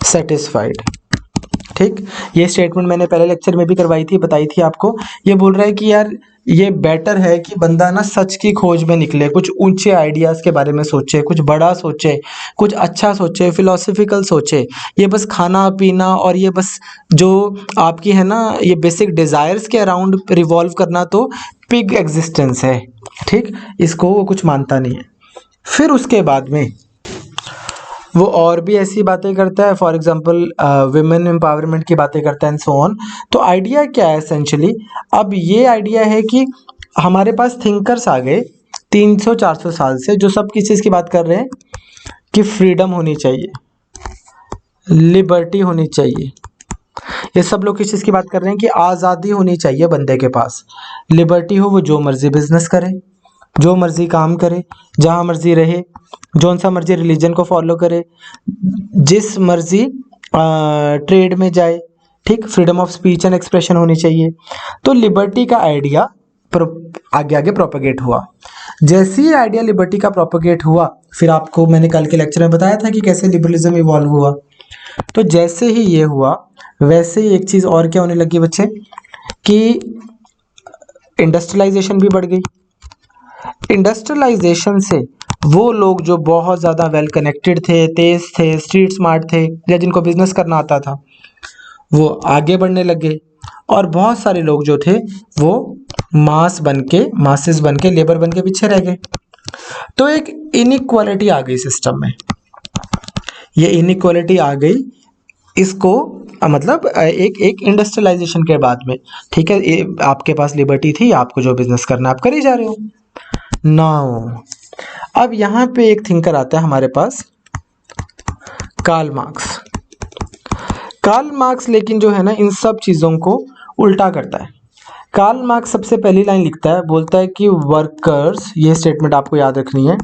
[SPEAKER 1] satisfied, ठीक। ये स्टेटमेंट मैंने पहले लेक्चर में भी करवाई थी, बताई थी आपको। ये बोल रहा है कि यार ये बेटर है कि बंदा ना सच की खोज में निकले, कुछ ऊंचे आइडियाज़ के बारे में सोचे, कुछ बड़ा सोचे, कुछ अच्छा सोचे, फिलोसफिकल सोचे। ये बस खाना पीना और ये बस जो आपकी है ना ये बेसिक डिज़ायर्स के अराउंड रिवॉल्व करना तो पिग एग्जिस्टेंस है, ठीक, इसको वो कुछ मानता नहीं है। फिर उसके बाद में वो और भी ऐसी बातें करता है, फॉर एग्जांपल विमेन एम्पावरमेंट की बातें करता है एंड सो ऑन। तो आइडिया क्या है एसेंशियली, अब ये आइडिया है कि हमारे पास थिंकर्स आ गए 300-400 साल से, जो सब किस चीज़ की बात कर रहे हैं कि फ्रीडम होनी चाहिए, लिबर्टी होनी चाहिए। ये सब लोग किस चीज़ की बात कर रहे हैं कि आज़ादी होनी चाहिए बंदे के पास, लिबर्टी हो, वो जो मर्जी बिजनेस करे, जो मर्जी काम करे, जहाँ मर्जी रहे, जौन सा मर्जी रिलीजन को फॉलो करे, जिस मर्जी ट्रेड में जाए, ठीक, freedom of speech and expression होनी चाहिए। तो लिबर्टी का आइडिया आगे आगे प्रोपेगेट हुआ। जैसे ही आइडिया लिबर्टी का प्रोपेगेट हुआ, फिर आपको मैंने कल के लेक्चर में बताया था कि कैसे लिबरलिज्म इवॉल्व हुआ। तो जैसे ही ये हुआ वैसे ही एक चीज़ और क्या होने लगी बच्चे, कि इंडस्ट्रियलाइजेशन भी बढ़ गई। इंडस्ट्रियलाइजेशन से वो लोग जो बहुत ज़्यादा वेल कनेक्टेड थे, तेज थे, स्ट्रीट स्मार्ट थे, या जिनको बिजनेस करना आता था, वो आगे बढ़ने लगे, और बहुत सारे लोग जो थे वो मासेस बन के लेबर बन के पीछे रह गए। तो एक इनइक्वालिटी आ गई सिस्टम में, ये इनइक्वालिटी आ गई, इसको मतलब एक इंडस्ट्रियलाइजेशन के बाद में, ठीक है, आपके पास लिबर्टी थी, आपको जो बिजनेस करना आप कर ही जा रहे हो। नाउ अब यहाँ पे एक थिंकर आता है हमारे पास, कार्ल मार्क्स। कार्ल मार्क्स लेकिन जो है ना इन सब चीज़ों को उल्टा करता है। कार्ल मार्क्स सबसे पहली लाइन लिखता है, बोलता है कि वर्कर्स, ये स्टेटमेंट आपको याद रखनी है,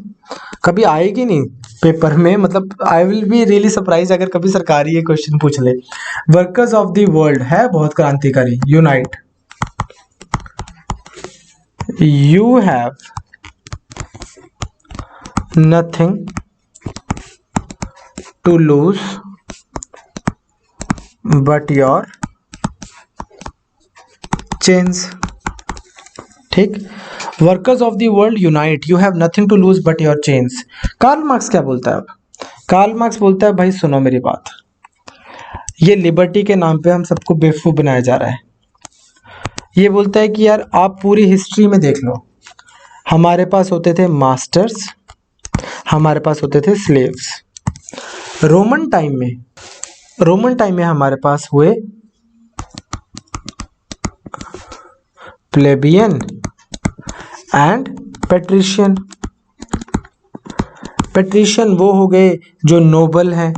[SPEAKER 1] कभी आएगी नहीं पेपर में, मतलब I will be really surprise अगर कभी सरकारी ये क्वेश्चन पूछ ले। वर्कर्स ऑफ द वर्ल्ड है बहुत क्रांतिकारी, unite, you have nothing to lose but your chains, ठीक। Workers of the world unite, you have nothing to lose but your chains. Karl Marx क्या बोलता है? अब कार्ल मार्क्स बोलता है, भाई सुनो मेरी बात, ये लिबर्टी के नाम पे हम सबको बेवकूफ बनाया जा रहा है। ये बोलता है कि यार आप पूरी हिस्ट्री में देख लो, हमारे पास होते थे मास्टर्स, हमारे पास होते थे स्लेव्स। रोमन टाइम में हमारे पास हुए प्लेबियन एंड पेट्रिशियन, पेट्रिशियन वो हो गए जो नोबल हैं,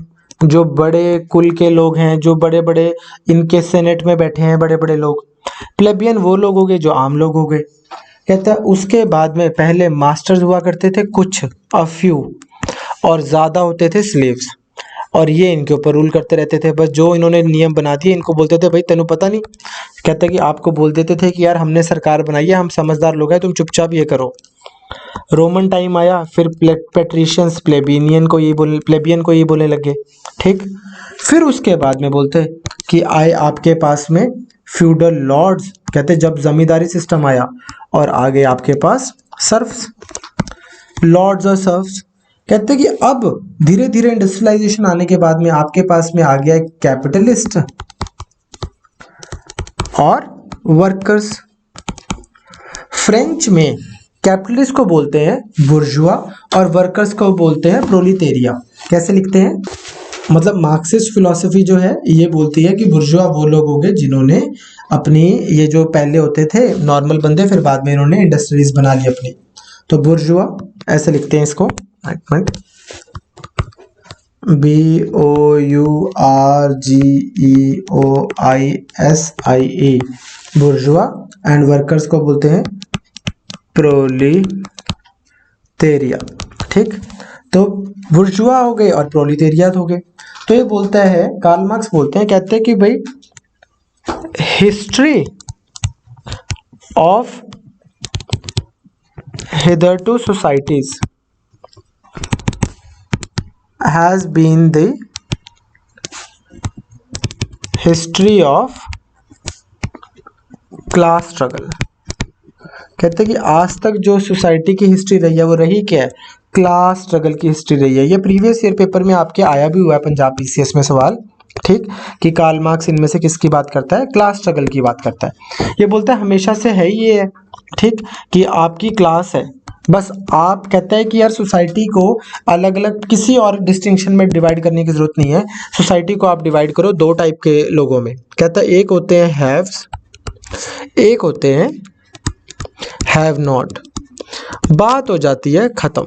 [SPEAKER 1] जो बड़े कुल के लोग हैं, जो बड़े बड़े इनके सेनेट में बैठे हैं बड़े बड़े लोग। प्लेबियन वो लोग हो गए जो आम लोग हो गए। कहता है उसके बाद में पहले मास्टर्स हुआ करते थे कुछ, अ फ्यू, और ज़्यादा होते थे स्लेव्स, और ये इनके ऊपर रूल करते रहते थे। बस जो इन्होंने नियम बना दिए इनको बोलते थे भाई तेनू पता नहीं। कहते कि आपको बोल देते थे कि यार हमने सरकार बनाई है, हम समझदार लोग हैं, तुम चुपचाप ये करो। रोमन टाइम आया, फिर पेट्रिशियंस प्लेबियन को ये बोलने लगे, ठीक। फिर उसके बाद में बोलते कि आए आपके पास में फ्यूडल लॉर्ड्स, कहते जब जमींदारी सिस्टम आया, और आगे आपके पास सर्फ्स, लॉर्ड्स और सर्फ्स। कहते कि अब धीरे धीरे इंडस्ट्रियलाइजेशन आने के बाद में आपके पास में आ गया कैपिटलिस्ट और वर्कर्स। फ्रेंच में कैपिटलिस्ट को बोलते हैं बुर्जुआ और वर्कर्स को बोलते हैं प्रोलिटेरिया। कैसे लिखते हैं, मतलब मार्क्सिस्ट फिलॉसफी जो है ये बोलती है कि बुर्जुआ वो लोग हो गए जिन्होंने अपनी, ये जो पहले होते थे नॉर्मल बंदे, फिर बाद में इन्होंने इंडस्ट्रीज बना ली अपनी, तो बुर्जुआ ऐसे लिखते हैं इसको, BOURGEOISIE, बुर्जुआ, एंड वर्कर्स को बोलते हैं प्रोलिटेरिया, ठीक। तो बुर्जुआ हो गए और प्रोलिटेरिया हो गए। तो ये बोलता है, कार्ल मार्क्स बोलते हैं, कहते हैं कि भाई history of hitherto societies has been the history of class struggle। कहते हैं कि आज तक जो सोसाइटी की हिस्ट्री रही है वो रही क्या है, क्लास स्ट्रगल की हिस्ट्री रही है। ये प्रीवियस ईयर पेपर में आपके आया भी हुआ है पंजाब PCS में सवाल, ठीक, कि कार्ल मार्क्स इनमें से किसकी बात करता है, क्लास स्ट्रगल की बात करता है। ये बोलता है हमेशा से है ये है, ठीक, कि आपकी क्लास है, बस आप, कहता है कि यार सोसाइटी को अलग अलग किसी और डिस्टिंक्शन में डिवाइड करने की जरूरत नहीं है। सोसाइटी को आप डिवाइड करो दो टाइप के लोगों में। कहता है एक होते हैं हैव्स, एक होते हैं हैव नॉट। बात हो जाती है खत्म,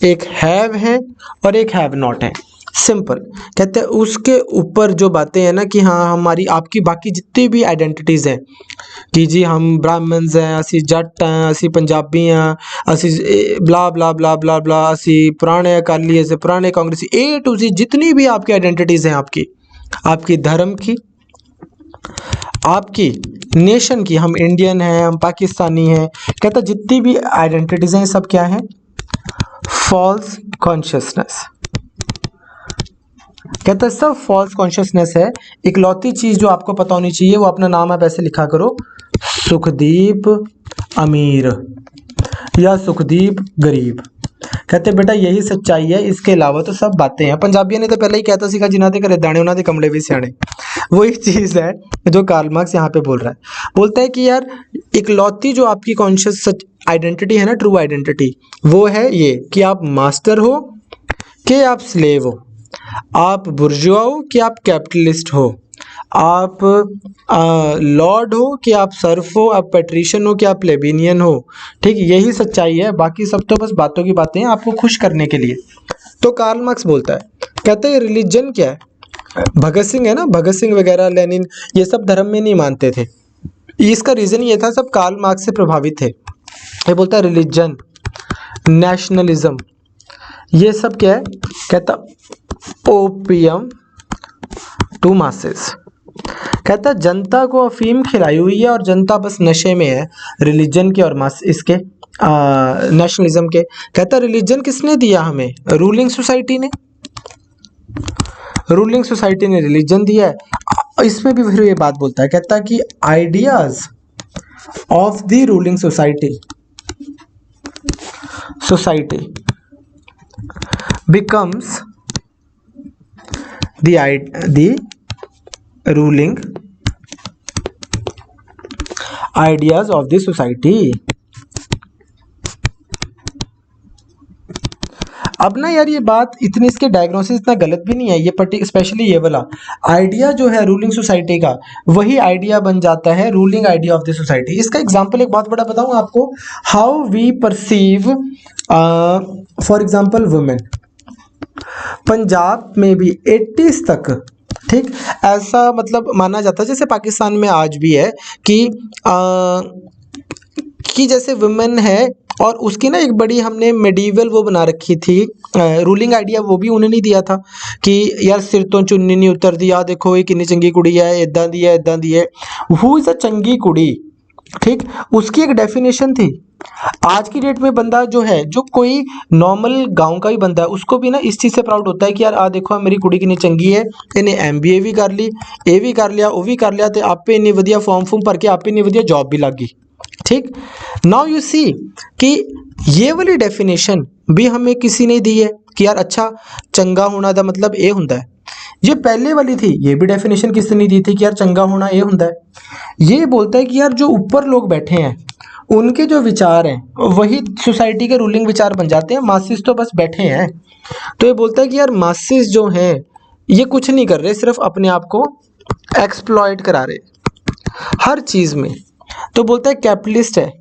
[SPEAKER 1] एक हैव है और एक हैव नॉट है, सिंपल। कहते हैं उसके ऊपर जो बातें हैं ना कि हाँ हमारी आपकी बाकी जितनी भी आइडेंटिटीज हैं कि जी हम ब्राह्मण्स हैं, असी जट हैं, असी पंजाबी हैं, असी ब्ला ब्ला ब्ला ब्ला ब्ला, असी पुराने अकाली, ऐसे पुराने कांग्रेसी, A to Z जितनी भी आपकी आइडेंटिटीज हैं, आपकी धर्म की, आपकी नेशन की, हम इंडियन हैं, हम पाकिस्तानी हैं, कहता जितनी भी आइडेंटिटीज हैं सब क्या है, फॉल्स कॉन्शियसनेस। कहता है सब फॉल्स कॉन्शियसनेस है। इकलौती चीज जो आपको पता होनी चाहिए वो अपना नाम आप ऐसे लिखा करो, सुखदीप अमीर या सुखदीप गरीब। कहते बेटा यही सच्चाई है, इसके अलावा तो सब बातें हैं। पंजाबियों ने तो पहले ही कहता सीखा जिन्हां दे घरे दाने उन्हां दे कमले भी सियाने। वही चीज है जो कार्ल मार्क्स यहाँ पे बोल रहा है। बोलता है कि यार इकलौती जो आपकी कॉन्शियस आइडेंटिटी है ना, ट्रू आइडेंटिटी, वो है ये कि आप मास्टर हो कि आप स्लेव हो, आप बुर्जुआ हो कि आप कैपिटलिस्ट हो, आप लॉर्ड हो कि आप सर्फ हो, आप पेट्रिशियन हो कि आप प्लेबिनियन हो, ठीक, यही सच्चाई है। बाकी सब तो बस बातों की बातें हैं आपको खुश करने के लिए। तो कार्ल मार्क्स बोलता है, कहते हैं रिलीजन क्या है, भगत सिंह है ना, भगत सिंह वगैरह, लेनिन, ये सब धर्म में नहीं मानते थे। इसका रीजन ये था सब कार्ल मार्क्स से प्रभावित थे। ये बोलता है रिलीजन, नेशनलिज्म, ये सब क्या है, कहता ओपियम टू मासेस। कहता जनता को अफीम खिलाई हुई है और जनता बस नशे में है रिलीजन के और मास इसके नेशनलिज्म के। कहता रिलीजन किसने दिया हमें, रूलिंग सोसाइटी ने, रूलिंग सोसाइटी ने रिलीजन दिया है। इसमें भी फिर ये बात बोलता है, कहता कि ideas of the ruling society becomes the ruling ideas of the society। अब ना यार ये बात इतनी, इसके डायग्नोसिस इतना गलत भी नहीं है, ये स्पेशली ये वाला आइडिया जो है रूलिंग सोसाइटी का, वही आइडिया बन जाता है ruling idea of the society. इसका एग्जांपल एक बहुत बड़ा बताऊं आपको, how we perceive for example women. Punjab में भी 80s तक, ठीक, ऐसा मतलब माना जाता है जैसे पाकिस्तान में आज भी है कि जैसे वुमेन है, और उसकी ना एक बड़ी हमने मेडिवल वो बना रखी थी रूलिंग आइडिया, वो भी उन्होंने दिया था कि यार सिर तो चुन्नी नहीं उतरदी, आ देखो ये कितनी चंगी कुड़ी है, इदा दी है इदा दी है, हु इज अ चंगी कुड़ी, ठीक, उसकी एक डेफिनेशन थी। आज की डेट में बंदा जो है, जो कोई नॉर्मल गांव का ही बंदा है, उसको भी ना इस चीज़ से प्राउड होता है कि यार आ देखो मेरी कुड़ी कितनी चंगी है, इन्हें MBA भी कर ली, ये भी कर लिया, वो भी कर लिया, तो आपे इन्नी वधिया फॉर्म भर के आपे इन्नी वधिया जॉब भी लग गई। ठीक, नाउ यू सी कि ये वाली डेफिनेशन भी हमें किसी ने दी है कि यार अच्छा चंगा होना दा मतलब ये होंदा है। ये पहले वाली थी, ये भी डेफिनेशन किसी ने दी थी कि यार चंगा होना ये होंदा है। ये बोलता है कि यार जो ऊपर लोग बैठे हैं उनके जो विचार हैं वही सोसाइटी के रूलिंग विचार बन जाते हैं, मासिस तो बस बैठे हैं। तो ये बोलता है कि यार मासिस जो हैं ये कुछ नहीं कर रहे, सिर्फ अपने आप को एक्सप्लॉइट करा रहे हर चीज़ में। तो बोलता है कैपिटलिस्ट है,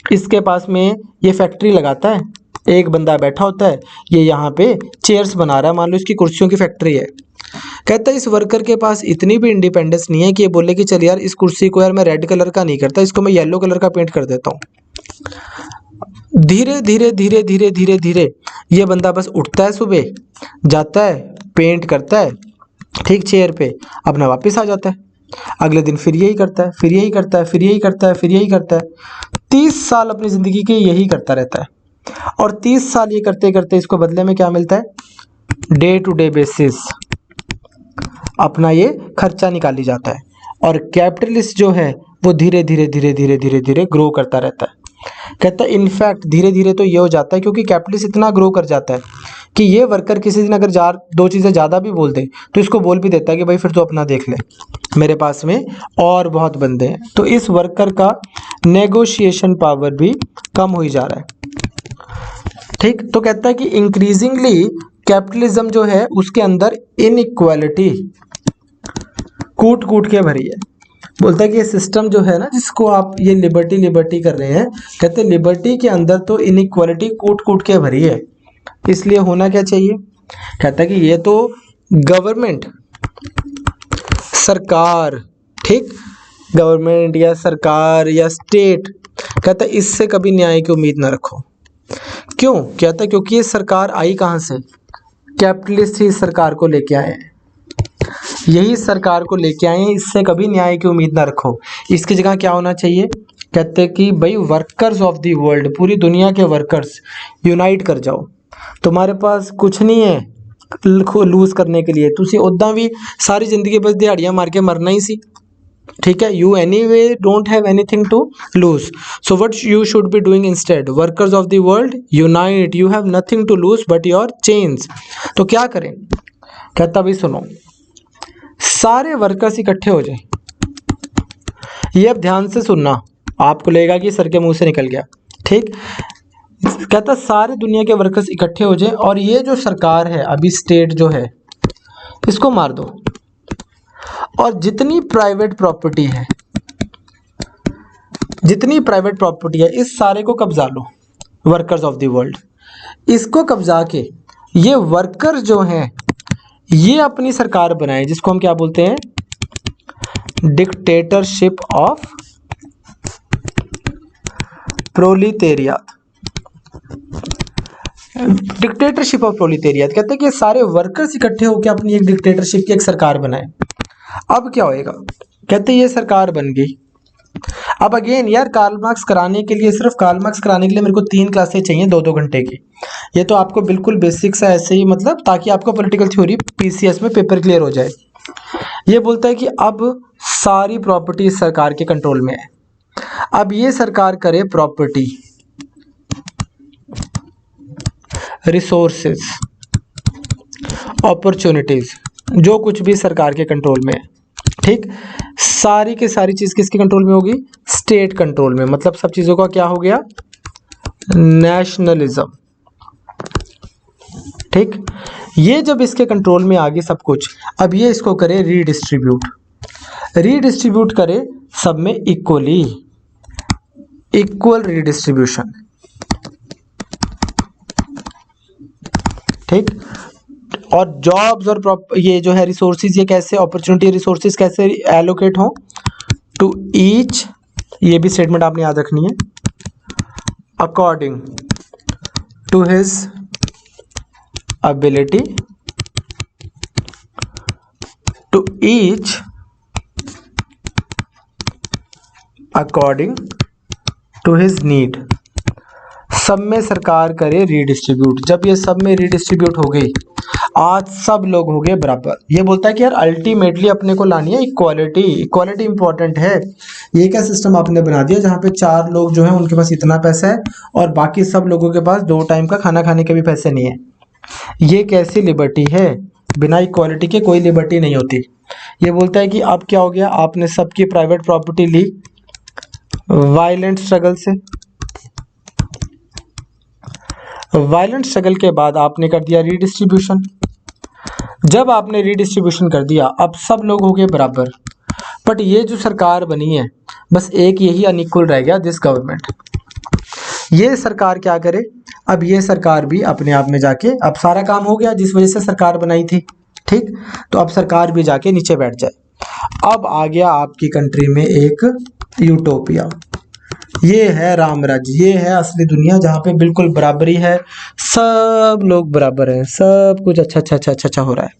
[SPEAKER 1] इसके पास में ये फैक्ट्री लगाता है, एक बंदा बैठा होता है, ये यहाँ पे चेयर्स बना रहा है, मान लो इसकी कुर्सियों की फैक्ट्री है। कहता है इस वर्कर के पास इतनी भी इंडिपेंडेंस नहीं है कि ये बोले कि चल यार इस कुर्सी को यार मैं रेड कलर का नहीं करता, इसको मैं येलो कलर का पेंट कर देता हूँ। धीरे धीरे धीरे धीरे धीरे धीरे ये बंदा बस उठता है, सुबह जाता है, पेंट करता है, ठीक, चेयर पे अपना वापस आ जाता है, अगले दिन फिर यही करता है, फिर यही करता है, फिर यही करता है, फिर यही करता है। 30 साल अपनी ज़िंदगी के यही करता रहता है, और 30 साल ये करते करते इसको बदले में क्या मिलता है, डे टू डे बेसिस अपना ये खर्चा निकाली जाता है। और कैपिटलिस्ट जो है वो धीरे धीरे धीरे धीरे धीरे धीरे ग्रो करता रहता है। कहता है इनफैक्ट धीरे धीरे तो ये हो जाता है क्योंकि कैपिटलिस्ट इतना ग्रो कर जाता है कि ये वर्कर किसी दिन अगर दो चीज़ें ज़्यादा भी बोल दे तो इसको बोल भी देता है कि भाई फिर तो अपना देख ले, मेरे पास में और बहुत बंदे हैं। तो इस वर्कर का नेगोशिएशन पावर भी कम हो ही जा रहा है। ठीक, तो कहता है कि इंक्रीजिंगली कैपिटलिज्म जो है उसके अंदर इनइक्वालिटी कूट कूट के भरी है। बोलता है कि ये सिस्टम जो है ना, जिसको आप ये लिबर्टी लिबर्टी कर रहे हैं, कहते हैं लिबर्टी के अंदर तो इनइक्वालिटी कूट कूट के भरी है। इसलिए होना क्या चाहिए, कहता है कि ये तो गवर्नमेंट, सरकार, ठीक, गवर्नमेंट या सरकार या स्टेट, कहता है इससे कभी न्याय की उम्मीद ना रखो। क्यों, कहता है क्योंकि ये सरकार आई कहाँ से, कैपिटलिस्ट ही सरकार को लेके आए हैं, यही सरकार को लेके आए हैं, इससे कभी न्याय की उम्मीद ना रखो। इसकी जगह क्या होना चाहिए, कहते हैं कि भाई वर्कर्स ऑफ द वर्ल्ड, पूरी दुनिया के वर्कर्स यूनाइट कर जाओ, तुम्हारे पास कुछ नहीं है लूज करने के लिए, तुसी उदा भी सारी जिंदगी बस दिहाड़ियां मार के मरना ही सी, ठीक है, you anyway don't have anything to lose, so what you should be doing instead, workers of the world unite, you have nothing to lose but your chains. तो क्या करें, कहता भाई सुनो, सारे वर्कर्स इकट्ठे हो जाए, ये अब ध्यान से सुनना, आपको लगेगा कि सर के मुंह से निकल गया, ठीक, कहता सारे दुनिया के वर्कर्स इकट्ठे हो जाए और ये जो सरकार है अभी स्टेट जो है इसको मार दो, और जितनी प्राइवेट प्रॉपर्टी है, जितनी प्राइवेट प्रॉपर्टी है इस सारे को कब्जा लो, वर्कर्स ऑफ द वर्ल्ड, इसको कब्जा के ये वर्कर्स जो हैं ये अपनी सरकार बनाए, जिसको हम क्या बोलते हैं, dictatorship of proletariat, dictatorship of proletariat. कहते हैं कि सारे वर्कर्स इकट्ठे होकर अपनी एक डिक्टेटरशिप की एक सरकार बनाए। अब क्या होएगा, कहते हैं ये सरकार बन गई। अब अगेन यार कार्ल मार्क्स कराने के लिए, सिर्फ कार्ल मार्क्स कराने के लिए मेरे को 3 क्लासें चाहिए 2-2 घंटे की। ये तो आपको बिल्कुल बेसिक सा ऐसे ही, मतलब ताकि आपको पॉलिटिकल थ्योरी पीसीएस में पेपर क्लियर हो जाए। ये बोलता है कि अब सारी प्रॉपर्टी सरकार के कंट्रोल में है, अब ये सरकार करे प्रॉपर्टी, रिसोर्सेज, अपॉर्चुनिटीज, जो कुछ भी सरकार के कंट्रोल में है, ठीक, सारी की सारी चीज किसके कंट्रोल में होगी, स्टेट कंट्रोल में। मतलब सब चीजों का क्या हो गया, नेशनलिज्म। ठीक, ये जब इसके कंट्रोल में आ गई सब कुछ, अब ये इसको करे रीडिस्ट्रीब्यूट, रीडिस्ट्रीब्यूट करे सब में इक्वली, इक्वल रीडिस्ट्रीब्यूशन। ठीक, और जॉब्स और ये जो है रिसोर्सेज, ये कैसे अपॉर्चुनिटी रिसोर्सेज कैसे एलोकेट हो टू ईच, ये भी स्टेटमेंट आपने याद रखनी है, according to his ability, to each according to his need। सब में सरकार करे रीडिस्ट्रीब्यूट। जब ये सब में रीडिस्ट्रीब्यूट हो गई, आज सब लोग हो गए बराबर। ये बोलता है कि यार अल्टीमेटली अपने को लानी है इक्वालिटी, इक्वालिटी इंपॉर्टेंट है। ये क्या सिस्टम आपने बना दिया जहाँ पे 4 लोग जो है उनके पास इतना पैसा है और बाकी सब लोगों के पास 2 टाइम का खाना खाने के भी पैसे नहीं है। ये कैसी लिबर्टी है? बिना इक्वालिटी के कोई लिबर्टी नहीं होती। ये बोलता है कि अब क्या हो गया, आपने सबकी प्राइवेट प्रॉपर्टी ली वायलेंट स्ट्रगल से, वायलेंट स्ट्रगल के बाद आपने कर दिया रीडिस्ट्रीब्यूशन। जब आपने रीडिस्ट्रीब्यूशन कर दिया, अब सब लोग हो गए बराबर। बट ये जो सरकार बनी है, बस एक यही अनइक्वल रह गया, दिस गवर्नमेंट। ये सरकार क्या करे, अब ये सरकार भी अपने आप में जाके, अब सारा काम हो गया जिस वजह से सरकार बनाई थी। ठीक, तो अब सरकार भी जाके नीचे बैठ जाए। अब आ गया आपकी कंट्री में एक यूटोपिया, ये है राम राज्य, ये है असली दुनिया जहाँ पे बिल्कुल बराबरी है, सब लोग बराबर हैं, सब कुछ अच्छा अच्छा अच्छा अच्छा अच्छा हो रहा है।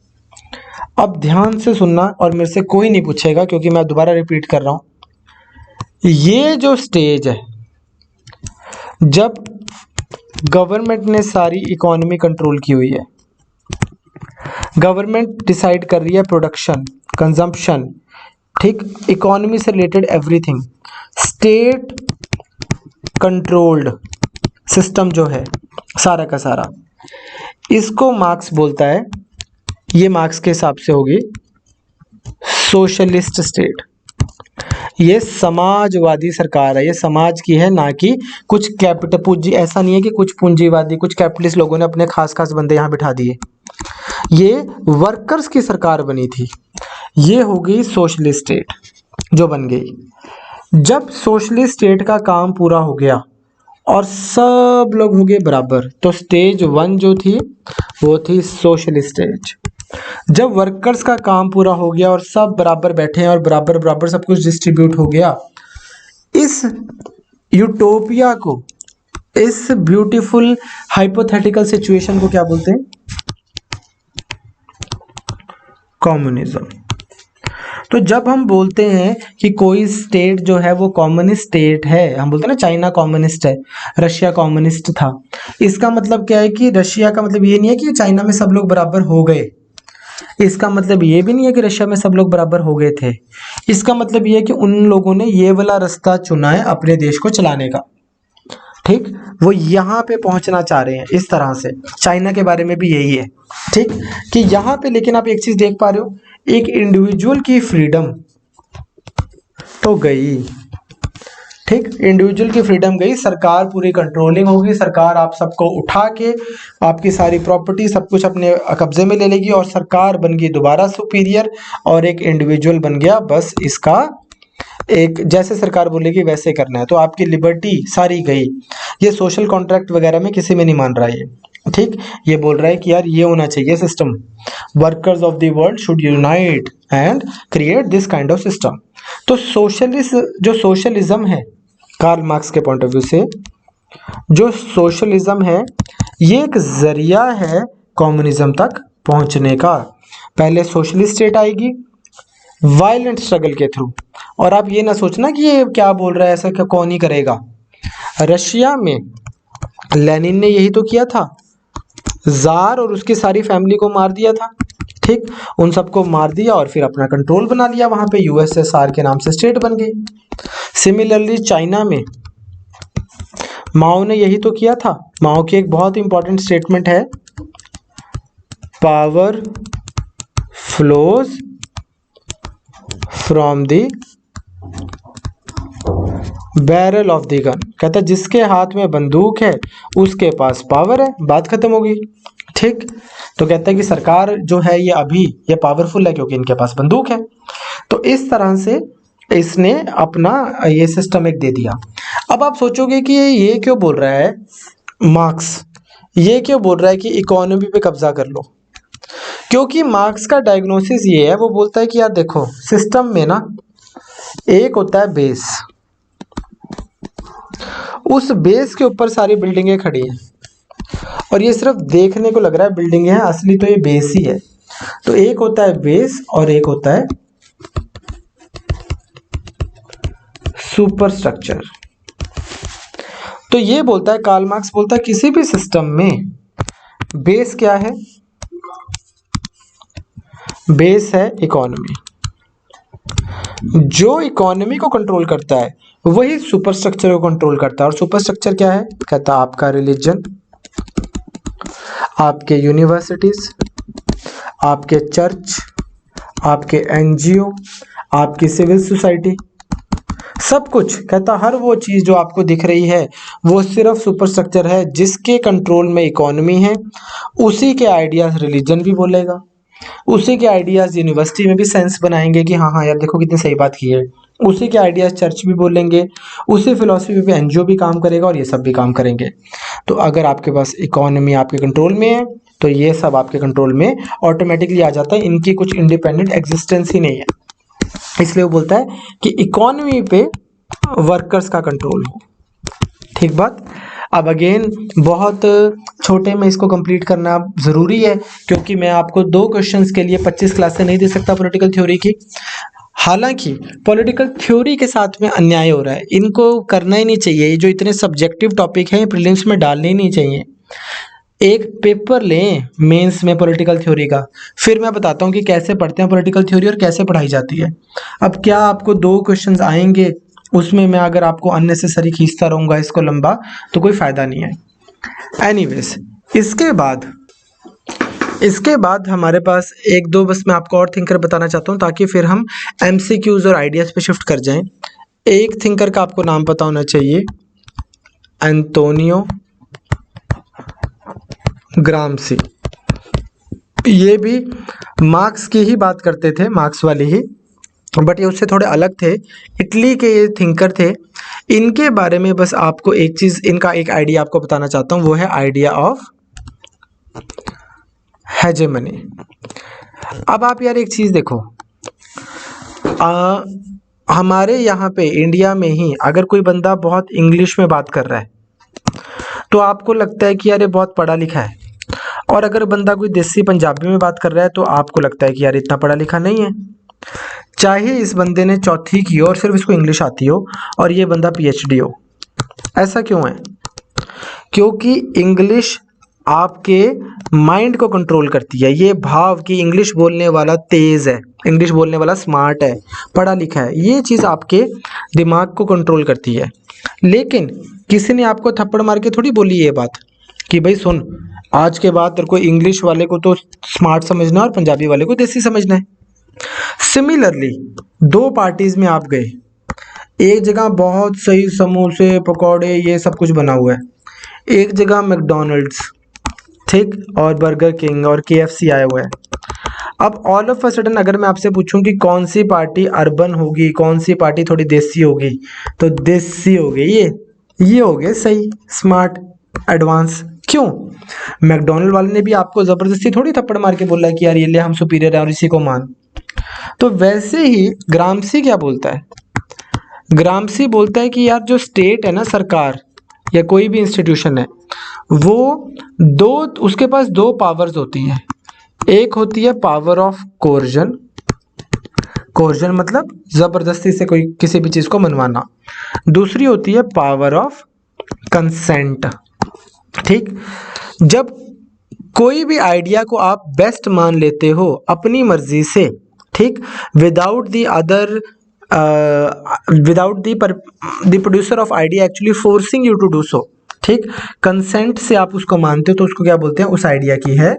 [SPEAKER 1] अब ध्यान से सुनना और मेरे से कोई नहीं पूछेगा क्योंकि मैं दोबारा रिपीट कर रहा हूँ। ये जो स्टेज है, जब गवर्नमेंट ने सारी इकोनॉमी कंट्रोल की हुई है, गवर्नमेंट डिसाइड कर रही है प्रोडक्शन, कंजम्पशन, ठीक, इकोनॉमी से related everything, state controlled system जो है सारा का सारा, इसको मार्क्स बोलता है, ये मार्क्स के हिसाब से होगी सोशलिस्ट स्टेट। ये समाजवादी सरकार है, ये समाज की है, ना कि कुछ कैपिटल पूंजी, ऐसा नहीं है कि कुछ पूंजीवादी, कुछ कैपिटलिस्ट लोगों ने अपने खास खास बंदे यहाँ बिठा दिए। ये वर्कर्स की सरकार बनी थी, ये हो गई सोशलिस्ट स्टेट जो बन गई। जब सोशलिस्ट स्टेट का काम पूरा हो गया और सब लोग हो गए बराबर, तो स्टेज 1 जो थी वो थी सोशलिस्ट स्टेज। जब वर्कर्स का काम पूरा हो गया और सब बराबर बैठे हैं और बराबर बराबर सब कुछ डिस्ट्रीब्यूट हो गया, इस यूटोपिया को, इस ब्यूटीफुल हाइपोथेटिकल सिचुएशन को क्या बोलते हैं? कम्युनिज्म। तो जब हम बोलते हैं कि कोई स्टेट जो है वो कम्युनिस्ट स्टेट है, हम बोलते हैं ना चाइना कम्युनिस्ट है, रशिया कम्युनिस्ट था, इसका मतलब क्या है कि रशिया का मतलब ये नहीं है कि चाइना में सब लोग बराबर हो गए, इसका मतलब ये भी नहीं है कि रशिया में सब लोग बराबर हो गए थे। इसका मतलब ये है कि उन लोगों ने ये वाला रास्ता चुना है अपने देश को चलाने का। ठीक, वो यहाँ पे पहुंचना चाह रहे हैं इस तरह से। चाइना के बारे में भी यही है, ठीक, कि यहाँ पे लेकिन आप एक चीज देख पा रहे हो, एक इंडिविजुअल की फ्रीडम तो गई, ठीक, इंडिविजुअल की फ्रीडम गई, सरकार पूरी कंट्रोलिंग होगी, सरकार आप सबको उठा के आपकी सारी प्रॉपर्टी सब कुछ अपने कब्जे में ले लेगी और सरकार बन गई दोबारा सुपीरियर और एक इंडिविजुअल बन गया बस इसका एक, जैसे सरकार बोलेगी वैसे करना है। तो आपकी लिबर्टी सारी गई। ये सोशल कॉन्ट्रैक्ट वगैरह में किसी में नहीं मान रहा है, ठीक, ये बोल रहा है कि यार ये होना चाहिए system, workers of the world should unite and create this kind of system. तो सोशलिस्ट जो सोशलिज्म है कार्ल मार्क्स के पॉइंट ऑफ व्यू से, जो सोशलिज्म है ये एक जरिया है कम्युनिज्म तक पहुंचने का। पहले सोशलिस्ट स्टेट आएगी वायलेंट स्ट्रगल के थ्रू, और आप ये ना सोचना कि ये क्या बोल रहा है, ऐसा क्या कौन ही करेगा। रशिया में लेनिन ने यही तो किया था, जार और उसकी सारी फैमिली को मार दिया था, ठीक, उन सबको मार दिया और फिर अपना कंट्रोल बना लिया, वहां पे यूएसएसआर के नाम से स्टेट बन गई। सिमिलरली चाइना में माओ ने यही तो किया था। माओ की एक बहुत इंपॉर्टेंट स्टेटमेंट है, power flows from the barrel of the gun. कहता है जिसके हाथ में बंदूक है उसके पास पावर है, बात खत्म हो गई, ठीक। तो कहता है कि सरकार जो है ये पावरफुल है क्योंकि इनके पास बंदूक है। तो इस तरह से इसने अपना ये सिस्टम एक दे दिया। अब आप सोचोगे कि ये क्यों बोल रहा है मार्क्स, ये क्यों बोल रहा है कि इकोनॉमी पे कब्जा कर लो? क्योंकि मार्क्स का डायग्नोसिस ये है, वो बोलता है कि यार देखो सिस्टम में ना एक होता है बेस, उस बेस के ऊपर सारी बिल्डिंगें खड़ी हैं और ये सिर्फ देखने को लग रहा है बिल्डिंग है, असली तो ये बेस ही है। तो एक होता है बेस और एक होता है सुपर स्ट्रक्चर। तो ये बोलता है, कार्ल मार्क्स बोलता है किसी भी सिस्टम में बेस क्या है? बेस है इकोनॉमी। जो इकोनॉमी को कंट्रोल करता है वही सुपर स्ट्रक्चर को कंट्रोल करता है। और सुपर स्ट्रक्चर क्या है? कहता है आपका रिलीजन, आपके यूनिवर्सिटीज, आपके चर्च, आपके एनजीओ, आपकी सिविल सोसाइटी, सब कुछ। कहता हर वो चीज जो आपको दिख रही है वो सिर्फ सुपर स्ट्रक्चर है। जिसके कंट्रोल में इकोनॉमी है उसी के आइडियाज रिलीजन भी बोलेगा, उसी के आइडियाज यूनिवर्सिटी में भी सेंस बनाएंगे कि हाँ हाँ यार देखो कितनी सही बात की है। उसी के आइडियाज चर्च भी बोलेंगे, उसी फिलॉसफी पे एनजीओ भी काम करेगा और ये सब भी काम करेंगे। तो अगर आपके पास इकोनॉमी आपके कंट्रोल में है तो ये सब आपके कंट्रोल में ऑटोमेटिकली आ जाता है। इनकी कुछ इंडिपेंडेंट एग्जिस्टेंस ही नहीं है। इसलिए वो बोलता है कि इकोनॉमी पे वर्कर्स का कंट्रोल हो। ठीक बात। अब अगेन बहुत छोटे में इसको कंप्लीट करना ज़रूरी है क्योंकि मैं आपको 2 क्वेश्चंस के लिए 25 क्लासें नहीं दे सकता पॉलिटिकल थ्योरी की। हालांकि पॉलिटिकल थ्योरी के साथ में अन्याय हो रहा है, इनको करना ही नहीं चाहिए। ये जो इतने सब्जेक्टिव टॉपिक हैं प्रीलिम्स में डालने ही नहीं चाहिए। एक पेपर लें मेंस में पॉलिटिकल थ्योरी का, फिर मैं बताता हूँ कि कैसे पढ़ते हैं पॉलिटिकल थ्योरी और कैसे पढ़ाई जाती है। अब क्या आपको 2 क्वेश्चंस आएंगे, उसमें मैं अगर आपको अननेसेसरी खींचता रहूँगा इसको लंबा तो कोई फ़ायदा नहीं है। एनीवेज इसके बाद हमारे पास 1-2 बस मैं आपको और थिंकर बताना चाहता हूँ ताकि फिर हम एमसीक्यूज और आइडियाज़ पे शिफ्ट कर जाएं। एक थिंकर का आपको नाम पता होना चाहिए, एंटोनियो ग्राम्सी। ये भी मार्क्स की ही बात करते थे, मार्क्स वाले ही, बट ये उससे थोड़े अलग थे। इटली के ये थिंकर थे। इनके बारे में बस आपको एक चीज़, इनका एक आइडिया आपको बताना चाहता हूँ, वो है आइडिया ऑफ हेजेमनी। अब आप यार एक चीज़ देखो, हमारे यहाँ पे इंडिया में ही अगर कोई बंदा बहुत इंग्लिश में बात कर रहा है तो आपको लगता है कि यार ये बहुत पढ़ा लिखा है, और अगर बंदा कोई देसी पंजाबी में बात कर रहा है तो आपको लगता है कि यार इतना पढ़ा लिखा नहीं है। चाहे इस बंदे ने चौथी की हो और सिर्फ इसको इंग्लिश आती हो और ये बंदा पीएचडी हो। ऐसा क्यों है? क्योंकि इंग्लिश आपके माइंड को कंट्रोल करती है। ये भाव कि इंग्लिश बोलने वाला तेज़ है, इंग्लिश बोलने वाला स्मार्ट है, पढ़ा लिखा है, ये चीज़ आपके दिमाग को कंट्रोल करती है। लेकिन किसी ने आपको थप्पड़ मार के थोड़ी बोली ये बात कि भाई सुन, आज के बाद तेरे को इंग्लिश वाले को तो स्मार्ट समझना और पंजाबी वाले को देसी समझना है। सिमिलरली 2 पार्टीज में आप गए, एक जगह बहुत सही समोसे पकौड़े ये सब कुछ बना हुआ है, एक जगह मैकडॉनल्ड्स, ठीक, और बर्गर किंग और केएफसी आया हुआ है। अब ऑल ऑफ अ सडन अगर मैं आपसे पूछूं कि कौन सी पार्टी अर्बन होगी, कौन सी पार्टी थोड़ी देसी होगी, तो देसी हो गई ये हो गए सही, स्मार्ट, एडवांस। क्यों? मैकडॉनल्ड वाले ने भी आपको ज़बरदस्ती थोड़ी थप्पड़ मार के बोला कि यार ये ले हम सुपीरियर है और इसी को मान। तो वैसे ही ग्राम्सी क्या बोलता है? ग्राम्सी बोलता है कि यार जो स्टेट है ना, सरकार या कोई भी इंस्टीट्यूशन है, वो उसके पास 2 पावर्स होती हैं। एक होती है पावर ऑफ कोर्जन, कोर्जन मतलब जबरदस्ती से कोई किसी भी चीज को मनवाना। दूसरी होती है पावर ऑफ कंसेंट। ठीक, जब कोई भी आइडिया को आप बेस्ट मान लेते हो अपनी मर्जी से, ठीक, without the producer of idea actually forcing you to do so, ठीक, कंसेंट से आप उसको मानते हो तो उसको क्या बोलते हैं? उस आइडिया की है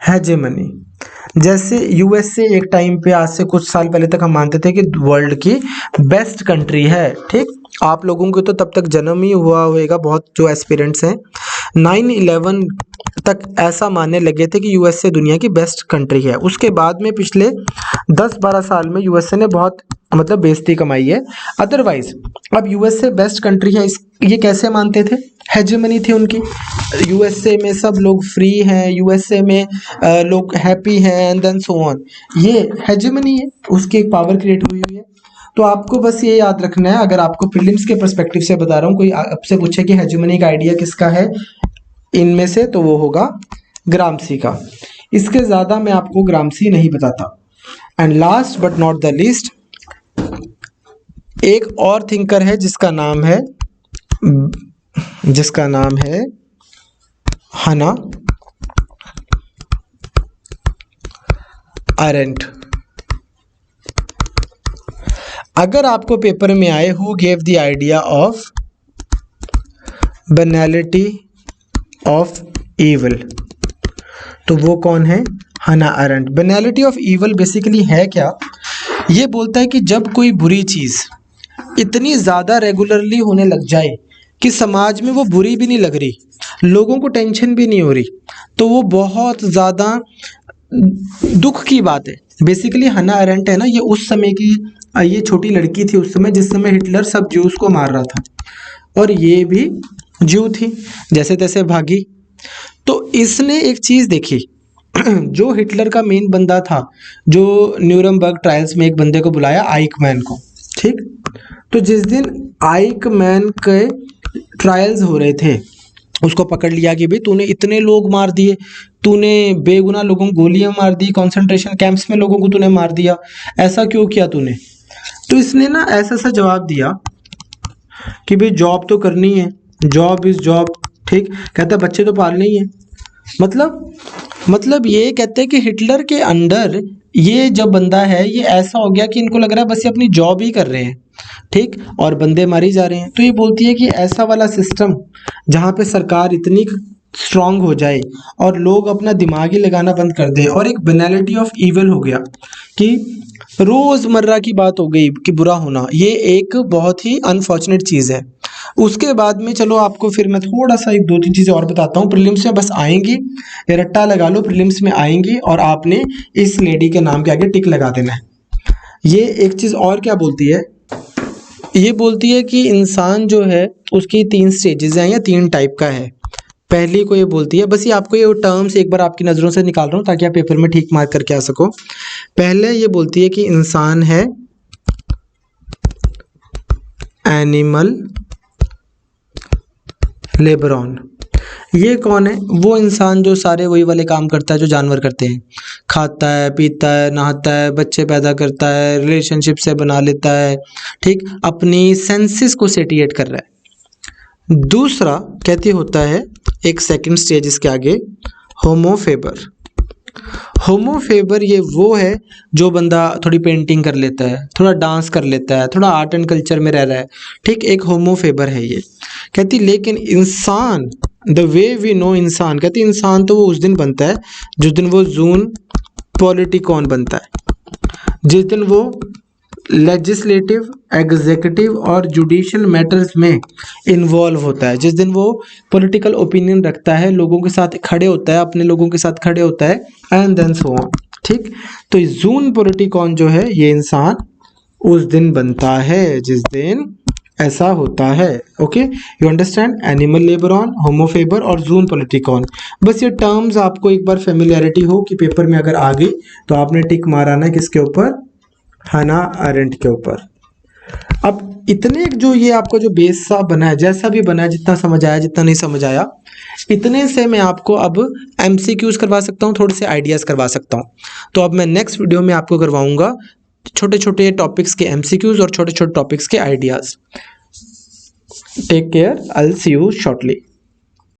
[SPEAKER 1] हेजेमनी। जैसे यूएसए एक टाइम पे, आज से कुछ साल पहले तक हम मानते थे कि वर्ल्ड की बेस्ट कंट्री है, ठीक। आप लोगों को तो तब तक जन्म ही हुआ होगा, बहुत जो एस्पिरेंट्स हैं। 9/11 तक ऐसा मानने लगे थे कि यूएसए दुनिया की बेस्ट कंट्री है। उसके बाद में पिछले 10-12 साल में यूएसए ने बहुत मतलब बेइज्जती कमाई है। अदरवाइज अब यूएसए बेस्ट कंट्री है, ये कैसे मानते थे? हेजेमनी थी उनकी। यूएसए में सब लोग फ्री हैं, यूएसए में लोग हैप्पी हैं एंड देन सो ऑन। ये हेजेमनी है, उसकी एक पावर क्रिएट हुई है। तो आपको बस ये याद रखना है, अगर आपको प्रीलिम्स के पर्सपेक्टिव से बता रहा हूँ, कोई आपसे पूछे कि हेजेमनी का आइडिया किसका है इनमें से, तो वो होगा ग्रामसी का। इसके ज़्यादा मैं आपको ग्रामसी नहीं बताता। And last but not the least, एक और थिंकर है जिसका नाम है हना अरेंट। अगर आपको पेपर में आए who gave the idea of banality of evil, तो वो कौन है? Hannah Arendt. Banality of evil basically है क्या? ये बोलता है कि जब कोई बुरी चीज़ इतनी ज़्यादा रेगुलरली होने लग जाए कि समाज में वो बुरी भी नहीं लग रही, लोगों को टेंशन भी नहीं हो रही, तो वो बहुत ज़्यादा दुख की बात है। बेसिकली हना अरेंट है ना, ये उस समय की ये छोटी लड़की थी उस समय, जिस समय हिटलर सब ज्यूज को मार रहा था, और ये भी ज्यू थी, जैसे तैसे भागी। तो इसने एक चीज़ देखी, जो हिटलर का मेन बंदा था, जो न्यूरमबर्ग ट्रायल्स में एक बंदे को बुलाया, आइकमैन को, ठीक। तो जिस दिन आइकमैन के ट्रायल्स हो रहे थे, उसको पकड़ लिया कि भाई तूने इतने लोग मार दिए, तूने बेगुनाह लोगों को गोलियां मार दी, कंसंट्रेशन कैंप्स में लोगों को तूने मार दिया, ऐसा क्यों किया तूने? तो इसने ना ऐसा सा जवाब दिया कि भाई जॉब तो करनी है, जॉब इज जॉब, ठीक। कहता बच्चे तो पालने ही है। मतलब ये कहते हैं कि हिटलर के अंडर ये जब बंदा है, ये ऐसा हो गया कि इनको लग रहा है बस ये अपनी जॉब ही कर रहे हैं, ठीक, और बंदे मारी जा रहे हैं। तो ये बोलती है कि ऐसा वाला सिस्टम जहाँ पे सरकार इतनी स्ट्रांग हो जाए और लोग अपना दिमाग ही लगाना बंद कर दें, और एक बनैलिटी ऑफ ईविल हो गया कि रोज़मर्रा की बात हो गई कि बुरा होना, ये एक बहुत ही अनफॉर्चुनेट चीज़ है। उसके बाद में चलो आपको फिर मैं थोड़ा सा 1-2-3 चीज़ें और बताता हूँ। प्रीलिम्स में बस आएंगी, ये रट्टा लगा लो, प्रीलिम्स में आएंगी और आपने इस लेडी के नाम के आगे टिक लगा देना है। ये एक चीज़ और क्या बोलती है, ये बोलती है कि इंसान जो है उसकी 3 स्टेजेस हैं या 3 टाइप का है। पहली को ये बोलती है, बस ये आपको ये टर्म्स एक बार आपकी नज़रों से निकाल रहा हूँ ताकि आप पेपर में ठीक मार्क करके आ सको। पहले ये बोलती है कि इंसान है एनिमल लेबरॉन। ये कौन है? वो इंसान जो सारे वही वाले काम करता है जो जानवर करते हैं, खाता है, पीता है, नहाता है, बच्चे पैदा करता है, रिलेशनशिप से बना लेता है, ठीक, अपनी सेंसेस को सेटिएट कर रहा है। दूसरा कहती होता है, एक सेकंड स्टेज इसके आगे, होमोफेबर। होमोफेबर ये वो है जो बंदा थोड़ी पेंटिंग कर लेता है, थोड़ा डांस कर लेता है, थोड़ा आर्ट एंड कल्चर में रह रहा है, ठीक, एक होमोफेबर है ये। कहती लेकिन इंसान, द वे वी नो इंसान, कहती इंसान तो वो उस दिन बनता है जिस दिन वो ज़ून पॉलिटिकॉन बनता है, जिस दिन वो लेजिस्लेटिव, एग्जीक्यूटिव और जुडिशियल मैटर्स में इन्वॉल्व होता है, जिस दिन वो पॉलिटिकल ओपिनियन रखता है, लोगों के साथ खड़े होता है, अपने लोगों के साथ खड़े होता है, एंड देन सो ऑन, ठीक। तो ज़ून पॉलिटिकॉन जो है ये इंसान उस दिन बनता है जिस दिन ऐसा होता है। Okay, you understand? एनिमल लेबरॉन, होमोफेबर और ज़ून पॉलिटिकॉन। बस ये टर्म्स आपको एक बार फेमिलियरिटी हो कि पेपर में अगर आ गई तो आपने टिक माराना है किसके ऊपर? हना अरेंट के ऊपर। अब इतने जो ये आपका जो बेस सा बना है, जैसा भी बना है, जितना समझ आया जितना नहीं समझ आया, इतने से मैं आपको अब एमसीक्यूज करवा सकता हूँ, थोड़े से आइडियाज़ करवा सकता हूँ। तो अब मैं नेक्स्ट वीडियो में आपको करवाऊंगा छोटे छोटे टॉपिक्स के एमसीक्यूज और छोटे छोटे टॉपिक्स के ideas. Take care, I will see you shortly.